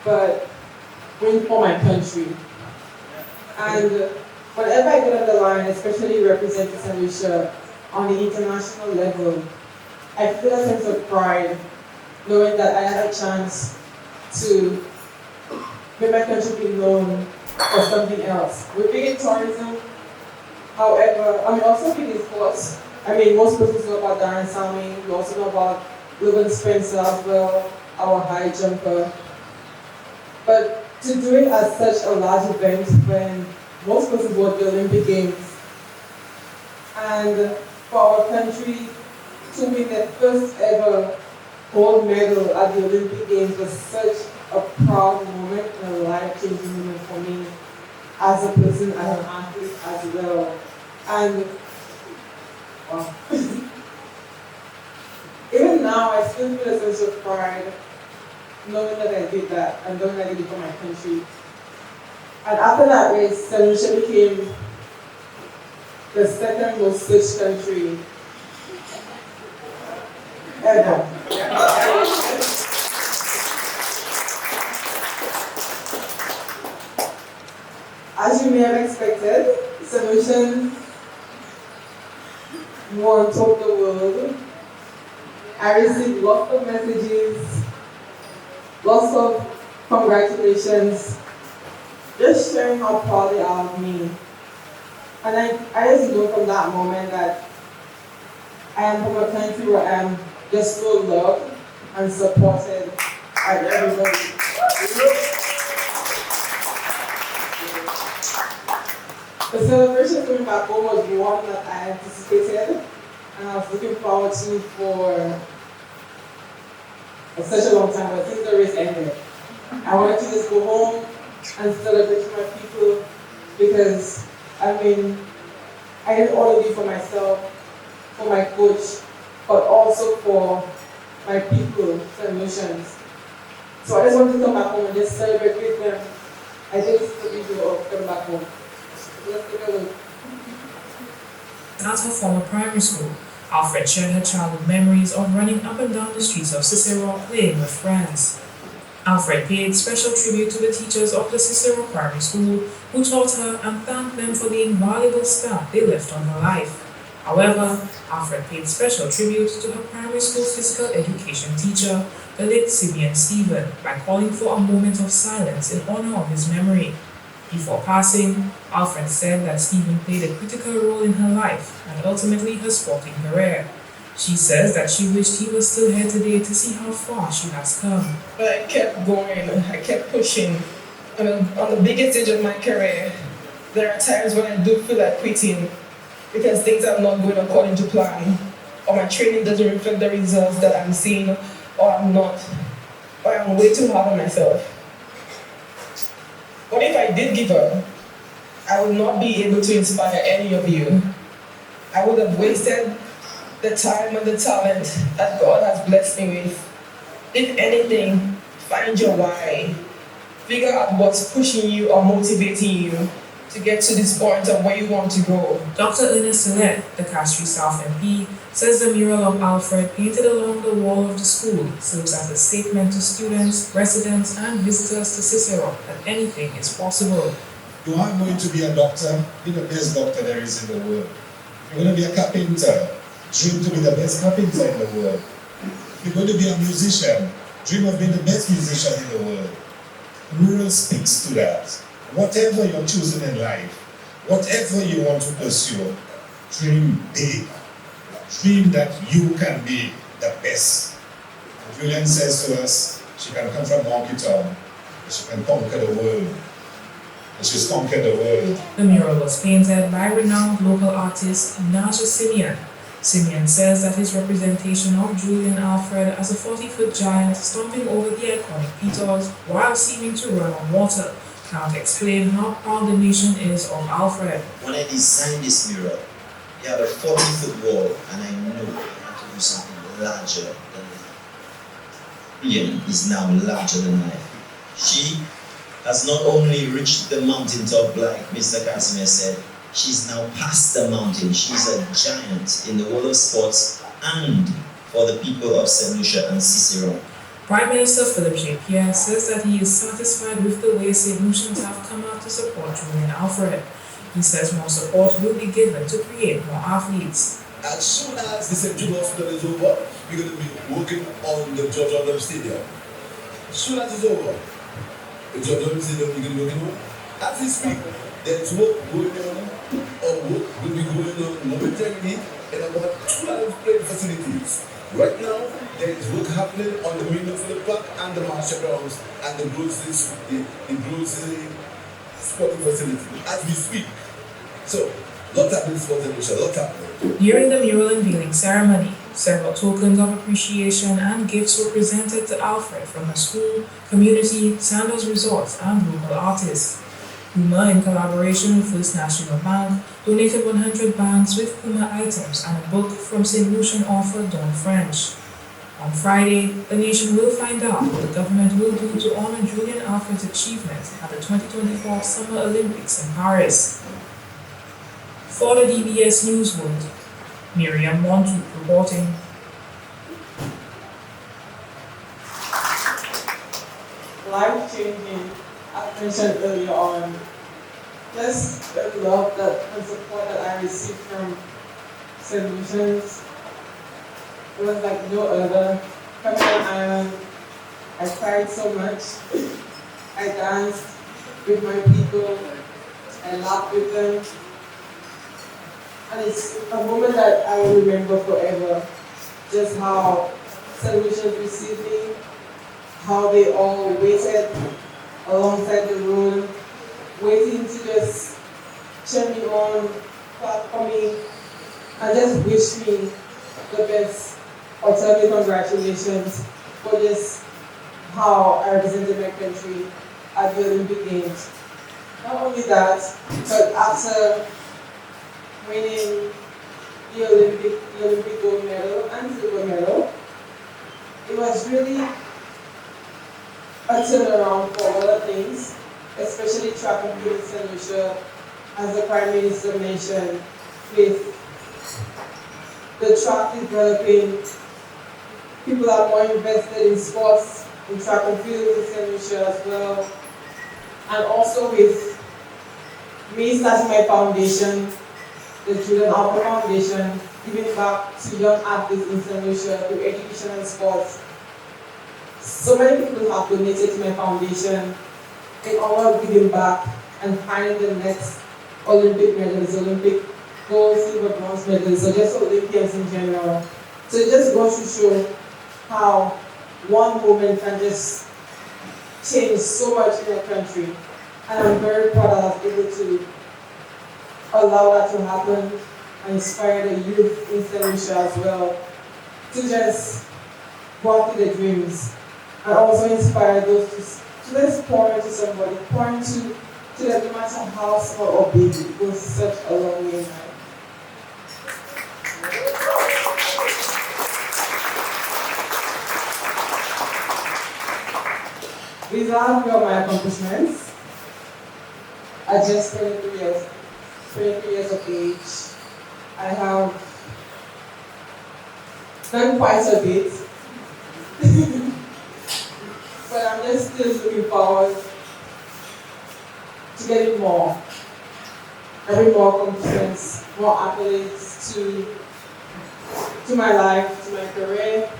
but win for my country. And whenever I get on the line, especially representing St. Lucia on the international level, I feel a sense of pride knowing that I had a chance to make my country be known for something else. We're big in tourism, however, also big in sports. Most persons know about Darren Sammy, we also know about Logan Spencer as well, our high jumper. But to do it at such a large event when most persons watch the Olympic Games, and for our country to win the first ever gold medal at the Olympic Games was such a proud moment and a life-changing moment for me as a person, as an athlete as well. And wow. Even now, I still feel a sense of pride knowing that I did that and knowing that I did it for my country. And after that race, St. Lucia became the second most searched country ever. As you may have expected, St. Lucia won top the world. I received lots of messages, lots of congratulations, just sharing how proud they are of me. And I just know from that moment that I am from a country where I am just so loved and supported by everybody. The celebration coming back home was one that I anticipated, and I was looking forward to for such a long time, but since the race ended, I wanted to just go home and celebrate with my people because, I mean, I didn't only do for myself, for my coach, but also for my people, Solutions. So I just wanted to come back home and just celebrate with them. I think it's the video of coming back home. Let's take a look. At her former primary school, Alfred shared her childhood memories of running up and down the streets of Cicero playing with friends. Alfred paid special tribute to the teachers of the Cicero Primary School who taught her and thanked them for the invaluable stamp they left on her life. However, Alfred paid special tribute to her primary school physical education teacher, the late Simeon Stephen, by calling for a moment of silence in honor of his memory. Before passing, Alfred said that Stephen played a critical role in her life and ultimately her sporting career. She says that she wished he was still here today to see how far she has come. But I kept going, I kept pushing. And on the biggest stage of my career, there are times when I do feel like quitting because things are not going according to plan, or my training doesn't reflect the results that I'm seeing, or I'm not, or I'm way too hard on myself. But if I did give up, I would not be able to inspire any of you. I would have wasted the time and the talent that God has blessed me with. If anything, find your why. Figure out what's pushing you or motivating you to get to this point of where you want to go. Dr. Ernest Sellet, the Castries South MP, says the mural of Alfred painted along the wall of the school serves as a statement to students, residents, and visitors to Cicero that anything is possible. You are going to be a doctor, be the best doctor there is in the world. You're going to be a carpenter, dream to be the best carpenter in the world. You're going to be a musician, dream of being the best musician in the world. The mural speaks to that. Whatever you're choosing in life, whatever you want to pursue, dream big. Dream that you can be the best. Julien says to us, she can come from Monkey Town, she can conquer the world. And she's conquered the world. The mural was painted by renowned local artist Naja Simeon. Simeon says that his representation of Julien Alfred as a 40-foot giant stomping over the iconic Peters while seeming to run on water can't explain how proud the nation is of Alfred. When I designed this mural, it had a 40-foot wall, and I knew I had to do something larger than life. Julien is now larger than life. She has not only reached the mountaintop like Mr. Casimir said, she's now past the mountain. She's a giant in the world of sports and for the people of St. Lucia and Cicero. Prime Minister Philip J. Pierre says that he is satisfied with the way St. Lucians have come out to support Julien Alfred. He says more support will be given to create more athletes. As soon as the St. Jude Hospital is over, we're going to be working on the George Adams Stadium. As soon as it's over, the George Adams Stadium we're going to be working on. As we speak, there's work going on, or work will be going on momentarily in about 12 playing facilities. Right now, there is work happening on the Greenfield Park and the Marshall Grounds and the grocery sporting facility as we speak. So, lot happening for the Lucia, lot happening. During the mural unveiling ceremony, several tokens of appreciation and gifts were presented to Alfred from the school, community, Sandals Resorts, and local artists. Puma, in collaboration with First National Bank, donated 100 bags with Puma items and a book from St. Lucian author Don French. On Friday, the nation will find out what the government will do to honor Julien Alfred's achievement at the 2024 Summer Olympics in Paris. For the DBS News World, Miriam Montu reporting. Life-changing, I mentioned earlier on, just the love and support that I received from St. Lucians. It was like no other. Coming on island, I cried so much. I danced with my people. I laughed with them. And it's a moment that I will remember forever. Just how St. Lucians received me, how they all waited alongside the road, waiting to just cheer me on, clap for me, and just wish me the best or tell me congratulations for just how I represented my country at the Olympic Games. Not only that, but after winning the Olympic gold medal and silver medal, it was really a turnaround for a lot of things, especially track and field in St. Lucia, as the Prime Minister mentioned, with the track developing, people are more invested in sports, in track and field in St. Lucia as well, and also with me starting my foundation, the Julien Alfred Foundation, giving back to young athletes in St. Lucia through education and sports. So many people have donated to my foundation in honor of giving back and finding the next Olympic medals, Olympic gold, silver, bronze medals, or just Olympians in general. So it just goes to show how one woman can just change so much in a country. And I'm very proud that I was able to allow that to happen and inspire the youth in St. Lucia as well to just go after their dreams and also inspire those to just pour into somebody, pour into them no matter how small or big. It goes such a long way in life. These are few of my accomplishments. I just 23 years of age. I have done quite a bit. But I'm just still looking forward to getting more. Having more accomplishments, more accolades to my life, to my career.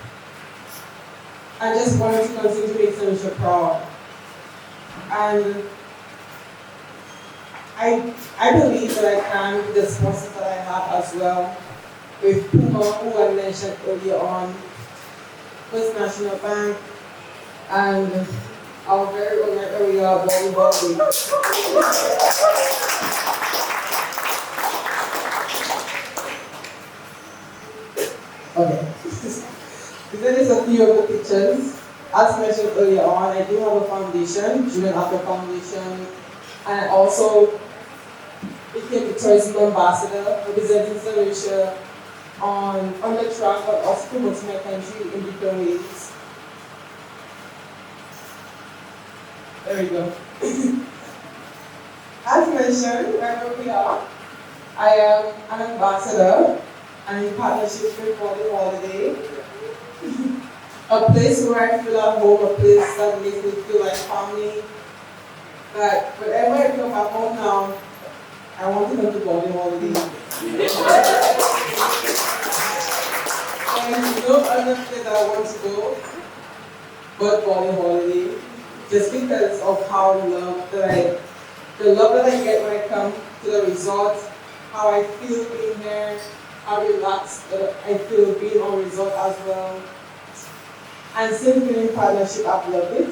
I just wanted to continue to make St. Lucia proud. And I believe that I can with the sponsors that I have as well, with Puma, who I mentioned earlier on, First National Bank, and our very own area, BodyHoliday. Okay. These are just a few of the pictures. As mentioned earlier on, I do have a foundation, Julien Alfred Foundation, and I also became the tourism ambassador, representing St. Lucia on the track, but also promoting my country in different ways. There we go. As mentioned, wherever we are, I am an ambassador and in partnership with BodyHoliday. A place where I feel at home, a place that makes me feel like family. That whenever I come back home now, I want to go to BodyHoliday. And no other place that I want to go but BodyHoliday. Just because of how the love that I get when I come to the resort, how I feel being here, how relaxed I feel being on resort as well. And since being in partnership, I've loved it.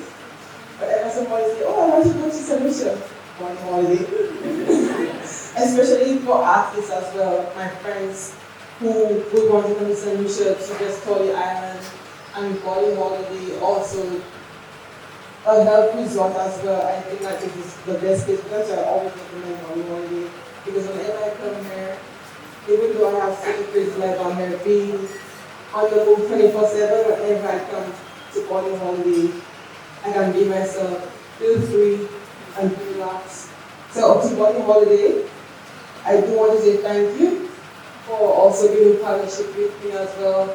Whenever somebody says, oh, I want to go to St. Lucia, BodyHoliday. Especially for athletes as well, my friends who would want to come to St. Lucia to just tour the island, and BodyHoliday also a health resort as well. I think that it is the best place because I always recommend BodyHoliday because whenever I come here, even though I have such a crazy life out here, being on the move 24/7, whenever I come to BodyHoliday, I can be myself, feel free and relax. So up to BodyHoliday, I do want to say thank you for also being in partnership with me as well.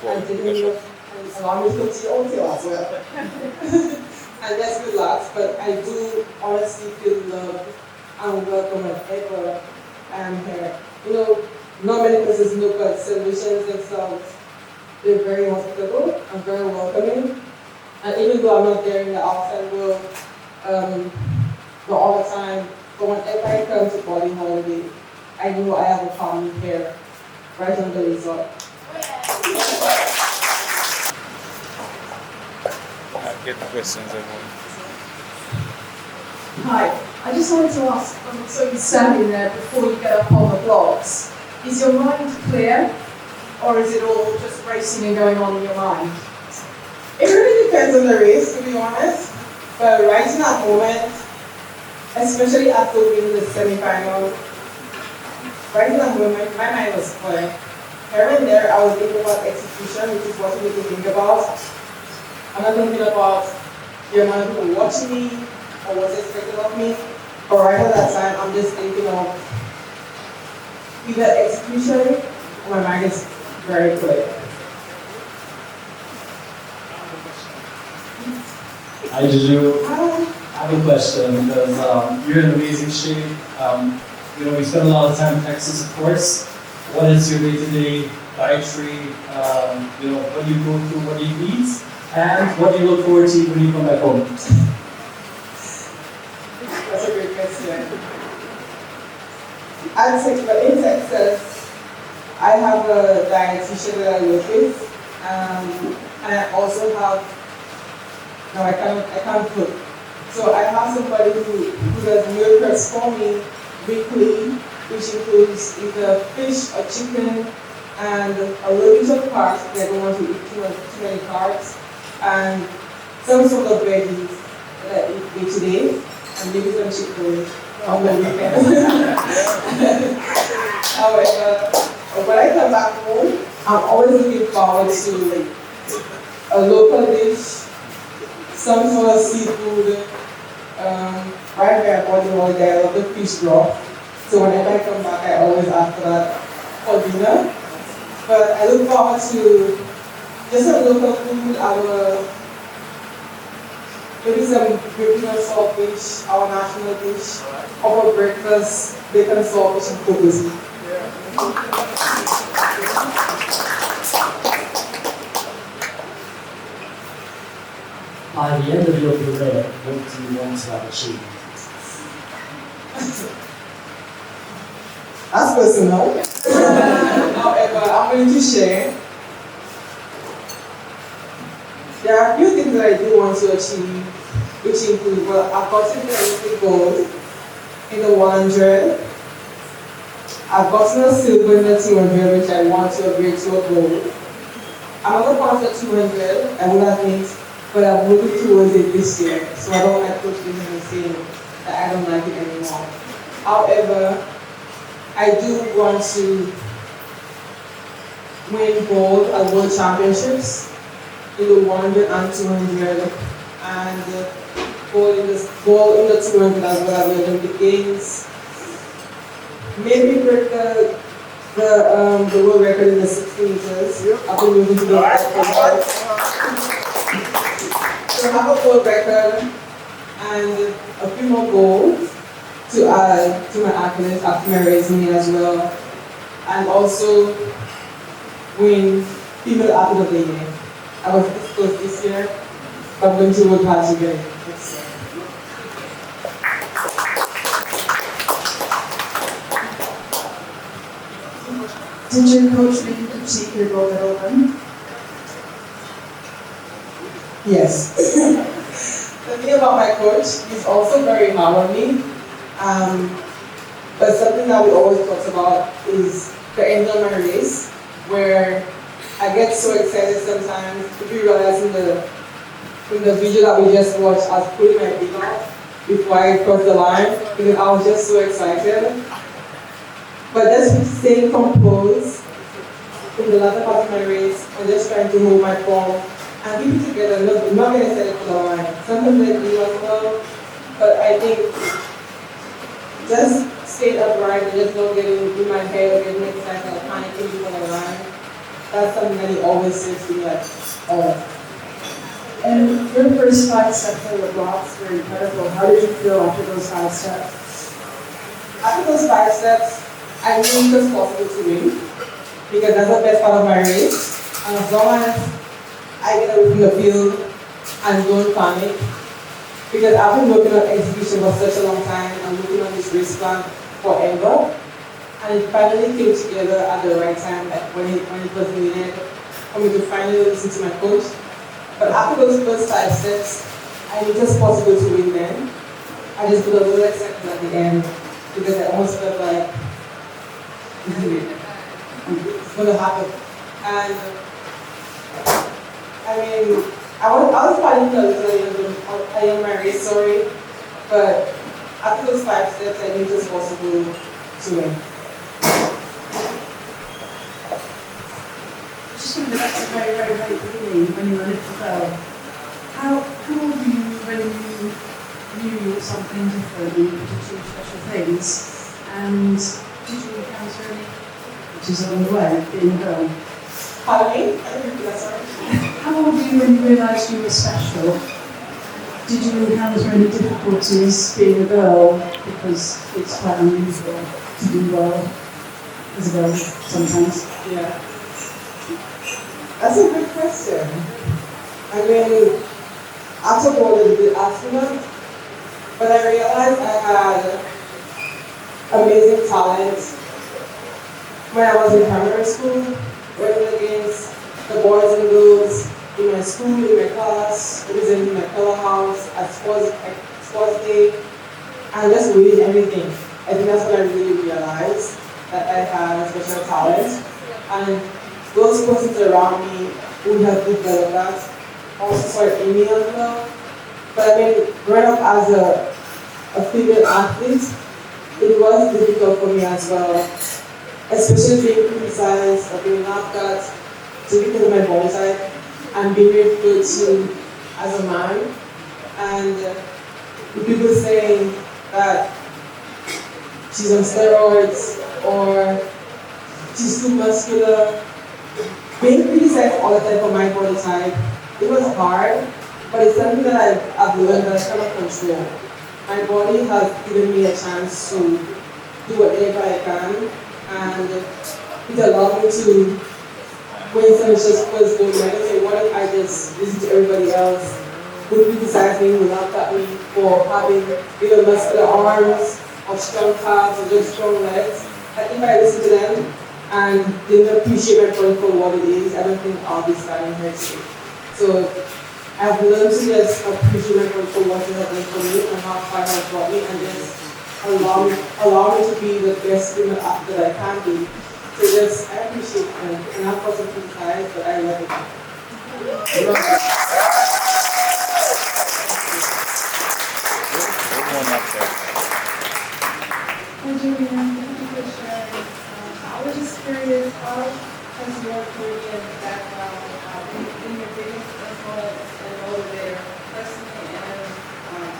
And taking me and allowing me to come to your hotel as well. And just relax, but I do honestly feel loved and welcome whenever I am here. You know, not many places know, but St. Lucians themselves, they're very hospitable and very welcoming. And even though I'm not there in the outside world, not all the time, but whenever I come to BodyHoliday, I know I have a family here, right on the resort. Get the questions, everyone. Hi. I just wanted to ask, so you're standing there before you get up on the blocks, is your mind clear, or is it all just racing and going on in your mind? It really depends on the race, to be honest. But right in that moment, especially after winning the semi-final, right in that moment, my mind was clear. Here and there, I was thinking about execution, which is what you need to think about. I'm not thinking about the amount of people watching me or what's expected of me. But right at that time, I'm just thinking of either execution or my mind is very clear. Hi Juju. I have a question because you're in amazing shape. We spend a lot of time in Texas, of course. What is your day-to-day dietary? What do you go through? What do you eat? And what do you look forward to when you come back home? That's a great question. In Texas, I have a dietitian that I work with, and I also have. No, I can't cook. So I have somebody who does meal preps for me weekly, which includes either fish or chicken and a little bit of carbs. I don't want to eat too many carbs, and some sort of veggies that I eat day to day, and maybe some chicken on the weekend. However, when I come back home, I'm always looking forward to a local dish, some sort of seafood. Right here at BodyHoliday, I love the fish broth. So whenever I come back, I always ask for that for dinner. But I look forward to just some local food, maybe some Filipino saltfish, our national dish, or for breakfast, bacon saltfish and cocoa. By the end of your career, what do you want to have achieved? That's personal. However, I'm going to share. There are a few things that I do want to achieve, which include, I've gotten the Olympic gold in the 100. I've gotten a silver in the 200, which I want to upgrade to a gold. I'm not going to pass the 200, I would admit, but I'm moving towards it this year, so I don't like Coach Benjamin saying that I don't like it anymore. However, I do want to win gold at World Championships in the 100 and 200, and gold in the 200 as well as the Olympic Games. Maybe break the world record in the 60 meters. I've been moving to the record. So I have a gold record and a few more goals to add to my accolades after my resume as well, and also win Female Athlete of the Year. I was this close this year, but I'm going to work hard to get it next year. Did your coach make you critique your gold medal then? Yes. The thing about my coach, he's also very hard on me. But something that we always talk about is the end of my race, where I get so excited sometimes. If you realize in the video that we just watched, I was putting my feet off before I crossed the line because I was just so excited. But just staying composed in the latter part of my race and just trying to hold my form and keep it together, not getting excited for the line. Sometimes I do as well, but I think just stay upright and just not getting in my head or getting excited or panicking before the line. That's something that he always says to me, like, oh. And your first 5 steps on the blocks were incredible. How did you feel after those 5 steps? After those 5 steps, I knew it was possible to win because that's the best part of my race. And as long as I get away from the field and don't panic, because I've been working on execution for such a long time and working on this race plan forever, and it finally came together at the right time, like when it was needed for me to finally listen to my coach. But after those first 5 steps, I knew it was possible to win then. I just put a little acceptance at the end because I almost felt like it's gonna happen. And I mean, I was planning to I am very sorry, but after those 5 steps, I knew it was possible to win. Just going to go back to very beginning when you were a little girl. How old were you when you knew something different and you could achieve special things? And did you encounter any difficulties along the way, being a girl? Pardon me? I didn't hear that, sorry. How old were you when you realised you were special? Did you encounter any difficulties being a girl? Because it's quite unusual to do well as a girl sometimes. Yeah. That's a good question. I mean, after all, a bit astronaut, but I realized I had amazing talent when I was in primary school, running against the boys and girls in my school, in my class, representing my color house at sports day, and just winning everything. I think that's when I really realized that I had a special talent. And those persons around me who have developed that also started in me as well. But I mean, growing up as a female athlete, it was difficult for me as well, especially being criticized or being laughed at just because of my body type and being referred to as a man. And people saying that she's on steroids or she's too muscular. Being criticized all the time for my body type, it was hard, but it's something that I've learned that I cannot control. My body has given me a chance to do whatever I can, and it allowed me to, when someone just was going, like, okay, what if I just listen to everybody else who criticized me, who laughed at me for having muscular arms, or strong calves, or just strong legs? I think if I listen to them, and didn't appreciate my body for what it is, I don't think I'll be standing here today. So I've learned to just appreciate my body for what it has done for me and how far it has brought me, and just allow me to be the best female athlete that I can be. So just, I appreciate it, and I've got some criticized, but I love it. Hi, Julien. Thank you for sharing. I was just curious, how has your career and background been your biggest influence and motivator personally and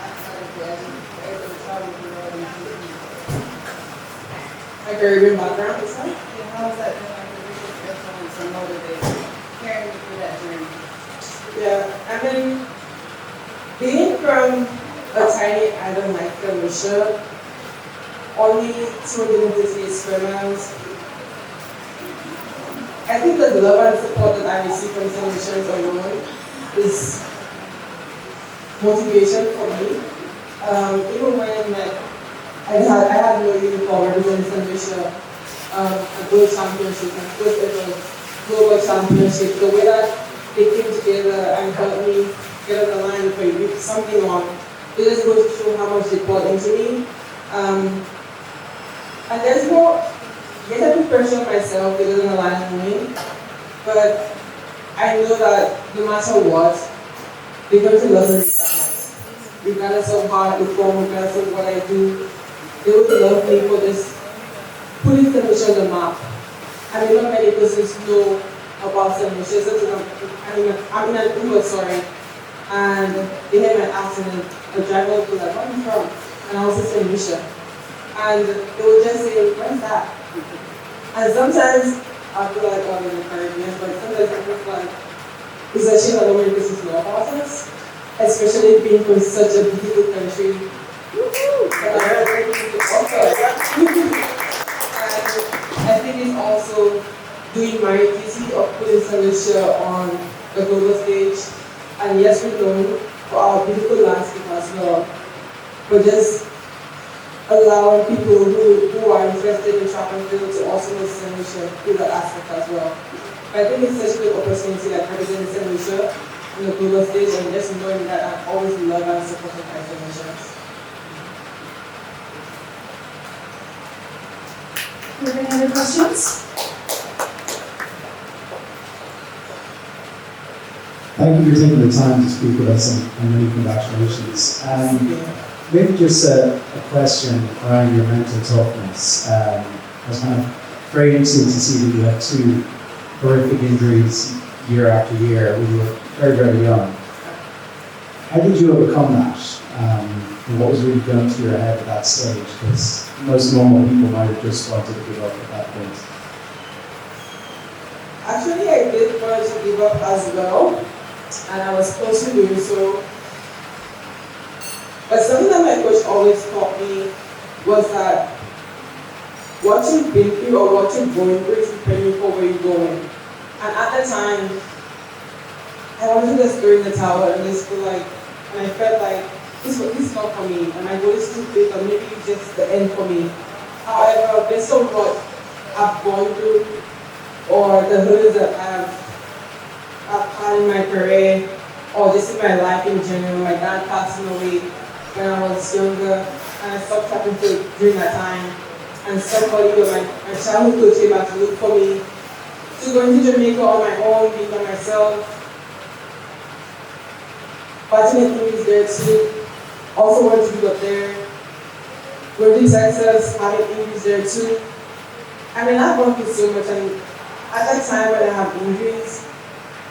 outside of the as you travel the world and do? My Caribbean background, is that? Yeah, how has that been like the biggest influence and motivator carrying you through that journey? Yeah, I mean, being from a tiny island like Felicia, only 250 square miles, I think the love and support that I receive from St. alone is motivation for me. Even when I had no uniform representing St. Lucia, a World Championship, and first ever global championship, the way that they came together and helped me get on the line with something on, it just goes to show how much they poured into me. And there's more, yes, I put pressure on myself, it doesn't align with me, but I know that no matter what, they're going to love me regardless of how I perform, regardless of what I do. They would love me for this, putting St. Lucia on the map. I mean, not many persons know about St. Lucia, I'm in an Uber, sorry, and they hear my accent, and the driver would be like, where are you from? And I was in St. Lucia. And they would just say, where's that? And sometimes I feel like I'm in the Caribbean, but sometimes I feel like it's a shame that nobody listens to know about us, especially being from such a beautiful country. And I think it's also doing my duty of putting St. Lucia on the global stage. And yes, we're known for our beautiful landscape as well, but just allowing people who are interested in track and field to also know St. Lucia through that aspect as well. But I think it's such a good opportunity that representing St. Lucia on the global stage, and just knowing that I always love and support my St. Lucia. Do you have any other questions? Thank you for taking the time to speak with us and many congratulations. Maybe just a question around your mental toughness. I was kind of very interested to see that you had 2 horrific injuries year after year when you were very, very young. How did you overcome that? And what was really going through your head at that stage? Because most normal people might have just wanted to give up at that point. Actually, I did want to give up as well, and I was close to doing so. But something that my coach always taught me was that what you've been through or what you're going through is preparing you for where you're going. And at the time, I wanted to just throw in the towel and just feel like, and I felt like this is not for me, and my goal is too big, or maybe it's just the end for me. However, based on what I've gone through, or the hurdles that I've had in my career, or just in my life in general, my dad passing away when I was younger, and I stopped talking to during that time, and somebody or my childhood coach came back to look for me, to go into Jamaica on my own, being by myself, fighting injuries there too. Also wanted to be up there. Going to Texas, having injuries there too. I mean, I've gone through so much, and at that time when I have injuries,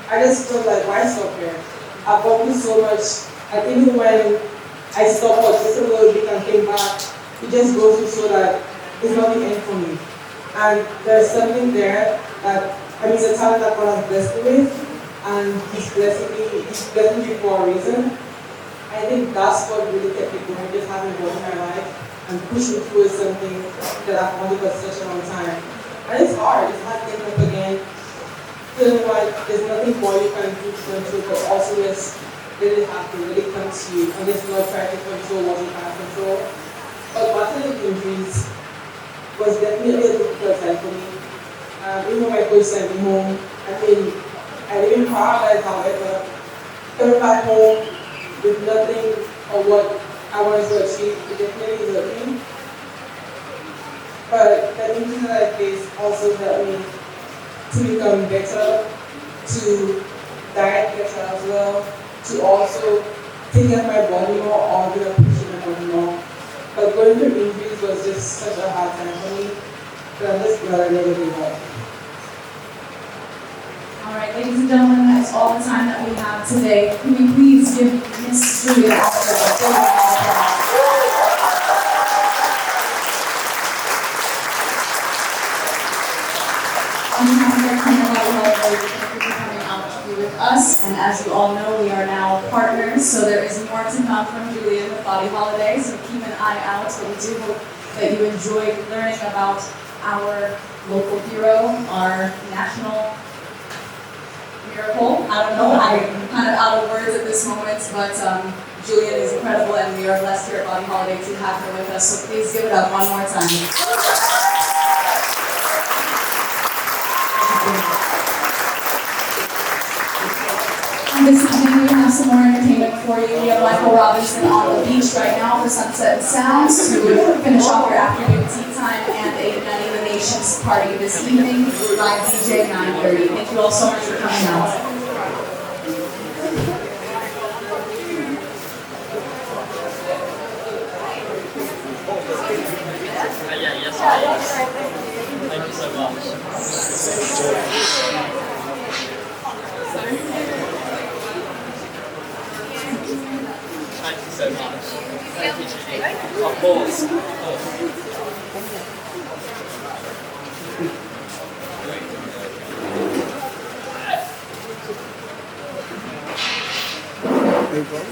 I just felt like, why stop here? I've gone through so much, and even when I stopped for just a little bit and came back, it just goes to show that it's not the end for me. And there's something there that, I mean, it's a talent that God has blessed me with, and He's blessing me for a reason. I think that's what really kept me going, just having God in my life and pushing through something that I've wanted for such a long time. And it's hard, it's hard getting up again, feeling like there's nothing more you can do to control, but also just really have to really come to you and just not try to control what you can't control. But battling injuries was definitely a difficult time for me. Even when my coach sent me home, I mean, I didn't paralyze, however, coming back home with nothing or what I wanted to achieve, it definitely hurt me. But the injuries that I faced also helped me to become better, to diet better as well, to also take care of my body more, or pushing my body more. But going through injuries was just such a hard time for me, but I'm just glad I never gave up. All right, ladies and gentlemen, that is all the time that we have today. Can we please give Miss Julien Alfred a big round of applause? On behalf of our team at BodyHoliday, thank you for coming out to be with us. And as you all know, we are now partners, so there is more to come from Julien with BodyHoliday, so keep an eye out. But we do hope that you enjoyed learning about our local hero, our national miracle. I don't know, I'm kind of out of words at this moment, but Julien is incredible, and we are blessed here at BodyHoliday to have her with us. So please give it up one more time. And this evening we have some more entertainment for you. We have Michael Robinson on the beach right now for Sunset and Sounds to finish off your afternoon tea time, and a Nutting the Nations party this evening, live DJ 9:30. Thank you all so much for coming out. Thank you so much. Thank you so much. Thank you, Julie. Of course. Of course.